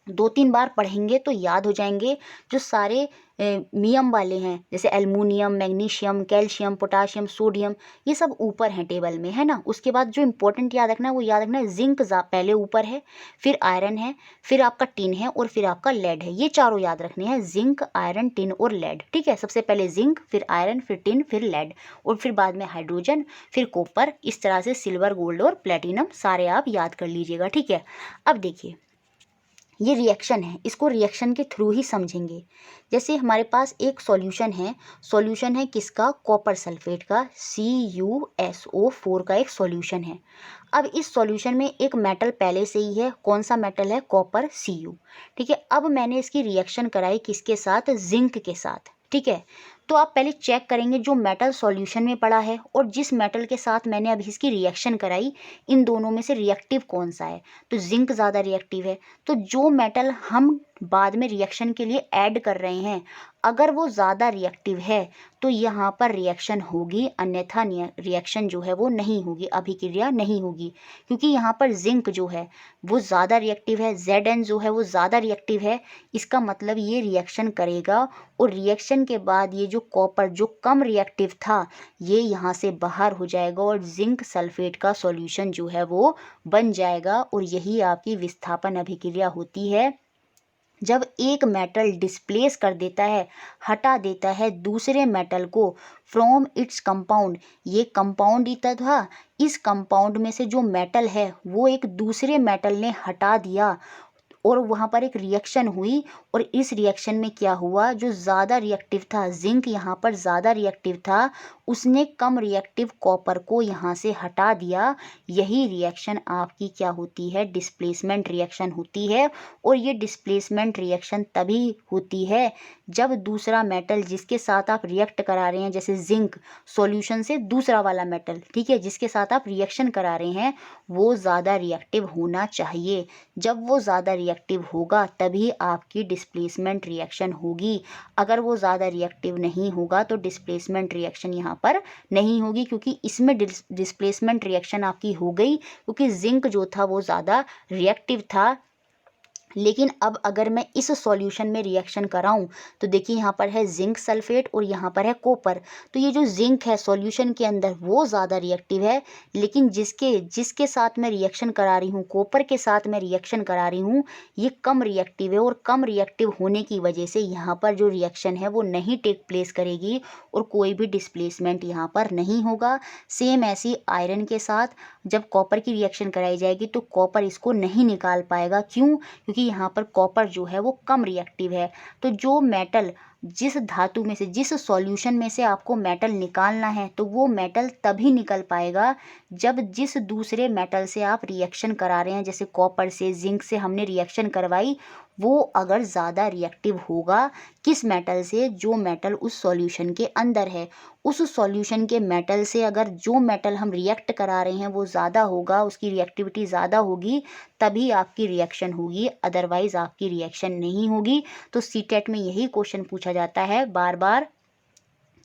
2-3 बार पढ़ेंगे तो याद हो जाएंगे। जो सारे मियम वाले हैं जैसे aluminium, magnesium, calcium, potassium, sodium, ये सब ऊपर हैं टेबल में, है ना। उसके बाद जो इंपॉर्टेंट याद रखना है वो याद रखना है, जिंक पहले ऊपर है, फिर आयरन है, फिर आपका टिन है और फिर आपका लेड है। ये चारों याद रखने हैं, जिंक, आयरन, टिन और लेड। ठीक है, सबसे पहले जिंक, फिर आयरन, फिर टिन, फिर लेड, और फिर बाद में हाइड्रोजन, फिर कॉपर। इस तरह से सिल्वर, गोल्ड और प्लेटिनम सारे आप याद कर लीजिएगा। ठीक है, अब देखिए ये रिएक्शन है, इसको रिएक्शन के थ्रू ही समझेंगे। जैसे हमारे पास एक सॉल्यूशन है किसका, कॉपर सल्फेट का, CuSO4 का एक सॉल्यूशन है। अब इस सॉल्यूशन में एक मेटल पहले से ही है, कौन सा मेटल है, कॉपर Cu। ठीक है, अब मैंने इसकी रिएक्शन कराई किसके साथ, जिंक के साथ। ठीक है, तो आप पहले चेक करेंगे जो मेटल सॉल्यूशन में पड़ा है और जिस मेटल के साथ मैंने अभी इसकी रिएक्शन कराई, इन दोनों में से रिएक्टिव कौन सा है। तो जिंक ज़्यादा रिएक्टिव है, तो जो मेटल हम बाद में रिएक्शन के लिए ऐड कर रहे हैं अगर वो ज़्यादा रिएक्टिव है तो यहाँ पर रिएक्शन होगी, अन्यथा रिएक्शन जो है वो नहीं होगी, अभिक्रिया नहीं होगी। क्योंकि यहाँ पर जिंक जो है वो ज़्यादा रिएक्टिव है, Zn जो है वो ज़्यादा रिएक्टिव है, इसका मतलब ये रिएक्शन करेगा और रिएक्शन के बाद ये जो कॉपर जो कम रिएक्टिव था ये यहाँ से बाहर हो जाएगा और जिंक सल्फेट का सॉल्यूशन जो है वो बन जाएगा। और यही आपकी विस्थापन अभिक्रिया होती है, जब एक मेटल डिस्प्लेस कर देता है, हटा देता है दूसरे मेटल को फ्रॉम इट्स कंपाउंड। ये कंपाउंड ही था, इस कंपाउंड में से जो मेटल है वो एक दूसरे मेटल ने हटा दिया और वहाँ पर एक रिएक्शन हुई और इस रिएक्शन में क्या हुआ, जो ज़्यादा रिएक्टिव था, जिंक यहाँ पर ज़्यादा रिएक्टिव था, उसने कम रिएक्टिव कॉपर को यहाँ से हटा दिया। यही रिएक्शन आपकी क्या होती है, डिस्प्लेसमेंट रिएक्शन होती है। और ये डिस्प्लेसमेंट रिएक्शन तभी होती है जब दूसरा मेटल जिसके साथ आप रिएक्ट करा रहे हैं, जैसे जिंक सॉल्यूशन से दूसरा वाला मेटल, ठीक है, जिसके साथ आप रिएक्शन करा रहे हैं वो ज़्यादा रिएक्टिव होना चाहिए। जब वो ज़्यादा रिएक्टिव होगा तभी आपकी डिस्प्लेसमेंट रिएक्शन होगी। अगर वो ज़्यादा रिएक्टिव नहीं होगा तो डिस्प्लेसमेंट रिएक्शन यहाँ पर नहीं होगी, क्योंकि इसमें डिस्प्लेसमेंट रिएक्शन आपकी हो गई क्योंकि जिंक जो था वो ज़्यादा रिएक्टिव था। लेकिन अब अगर मैं इस सॉल्यूशन में रिएक्शन कराऊं तो देखिए यहाँ पर है जिंक सल्फेट और यहाँ पर है कॉपर। तो ये जो जिंक है सॉल्यूशन के अंदर वो ज़्यादा रिएक्टिव है, लेकिन जिसके साथ मैं रिएक्शन करा रही हूँ, कॉपर के साथ मैं रिएक्शन करा रही हूँ, ये कम रिएक्टिव है और कम रिएक्टिव होने की वजह से यहाँ पर जो रिएक्शन है वो नहीं टेक प्लेस करेगी और कोई भी डिस्प्लेसमेंट यहाँ पर नहीं होगा। सेम ऐसी आयरन के साथ जब कॉपर की रिएक्शन कराई जाएगी तो कॉपर इसको नहीं निकाल पाएगा। क्यों? क्योंकि यहाँ पर कॉपर जो है वो कम रिएक्टिव है। तो जो मेटल जिस धातु में से, जिस सॉल्यूशन में से आपको मेटल निकालना है तो वो मेटल तभी निकल पाएगा जब जिस दूसरे मेटल से आप रिएक्शन करा रहे हैं, जैसे कॉपर से, जिंक से हमने रिएक्शन करवाई, वो अगर ज़्यादा रिएक्टिव होगा किस मेटल से, जो मेटल उस सॉल्यूशन के अंदर है। उस सॉल्यूशन के मेटल से अगर जो मेटल हम रिएक्ट करा रहे हैं वो ज़्यादा होगा, उसकी रिएक्टिविटी ज़्यादा होगी, तभी आपकी रिएक्शन होगी, अदरवाइज़ आपकी रिएक्शन नहीं होगी। तो सीटेट में यही क्वेश्चन पूछा जाता है बार बार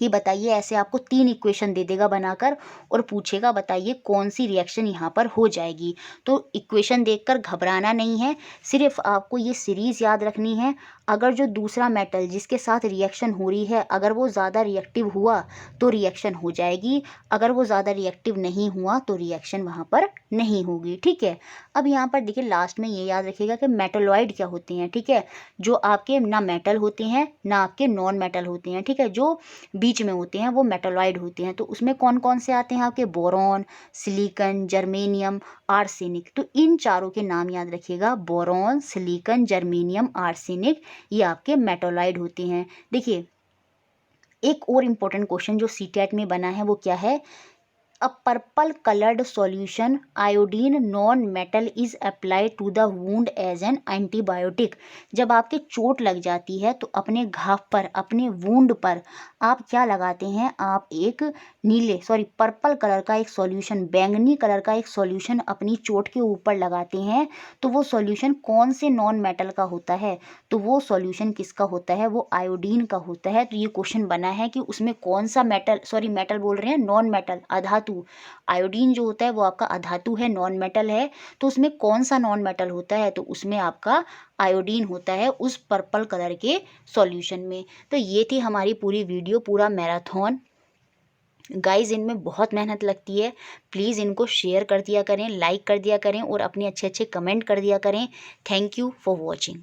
कि बताइए, ऐसे आपको 3 इक्वेशन दे देगा बनाकर और पूछेगा बताइए कौन सी रिएक्शन यहाँ पर हो जाएगी। तो इक्वेशन देखकर घबराना नहीं है, सिर्फ आपको ये सीरीज़ याद रखनी है। अगर जो दूसरा मेटल जिसके साथ रिएक्शन हो रही है अगर वो ज़्यादा रिएक्टिव हुआ तो रिएक्शन हो जाएगी, अगर वो ज़्यादा रिएक्टिव नहीं हुआ तो रिएक्शन वहाँ पर नहीं होगी। ठीक है, अब यहाँ पर देखिए लास्ट में ये याद रखिएगा कि मेटलॉइड क्या होते हैं। ठीक है, जो आपके ना मेटल होते हैं ना आपके नॉन मेटल होते हैं। ठीक है, जो बीच में होते हैं वो मेटलॉइड होते हैं। तो उसमें कौन कौन से आते हैं आपके, बोरॉन, सिलिकॉन, जर्मेनियम, आर्सेनिक। तो इन चारों के नाम याद रखिएगा, बोरॉन, सिलिकॉन, जर्मेनियम, आर्सेनिक, ये आपके मेटलॉइड होते हैं। देखिए एक और इम्पोर्टेंट क्वेश्चन जो सीटेट में बना है वो क्या है, a purple coloured solution iodine non metal is applied to the wound as an antibiotic. जब आपके चोट लग जाती है तो अपने घाव पर, अपने वुंड पर आप क्या लगाते हैं, आप एक पर्पल कलर का एक सॉल्यूशन, बैंगनी कलर का एक सॉल्यूशन अपनी चोट के ऊपर लगाते हैं। तो वो सॉल्यूशन कौन से नॉन मेटल का होता है, तो वो सॉल्यूशन किसका होता है, वो आयोडीन का होता है। तो ये क्वेश्चन बना है कि उसमें कौन सा मेटल, मेटल बोल रहे हैं, नॉन मेटल, अधातु। आयोडीन जो होता है वो आपका अधातु है, नॉन मेटल है। तो उसमें कौन सा नॉन मेटल होता है, तो उसमें आपका आयोडीन होता है उस पर्पल कलर के सॉल्यूशन में। तो ये थी हमारी पूरी वीडियो, पूरा मैराथन। गाइज इनमें बहुत मेहनत लगती है, प्लीज़ इनको शेयर कर दिया करें, लाइक कर दिया करें और अपने अच्छे अच्छे कमेंट कर दिया करें। Thank you for watching.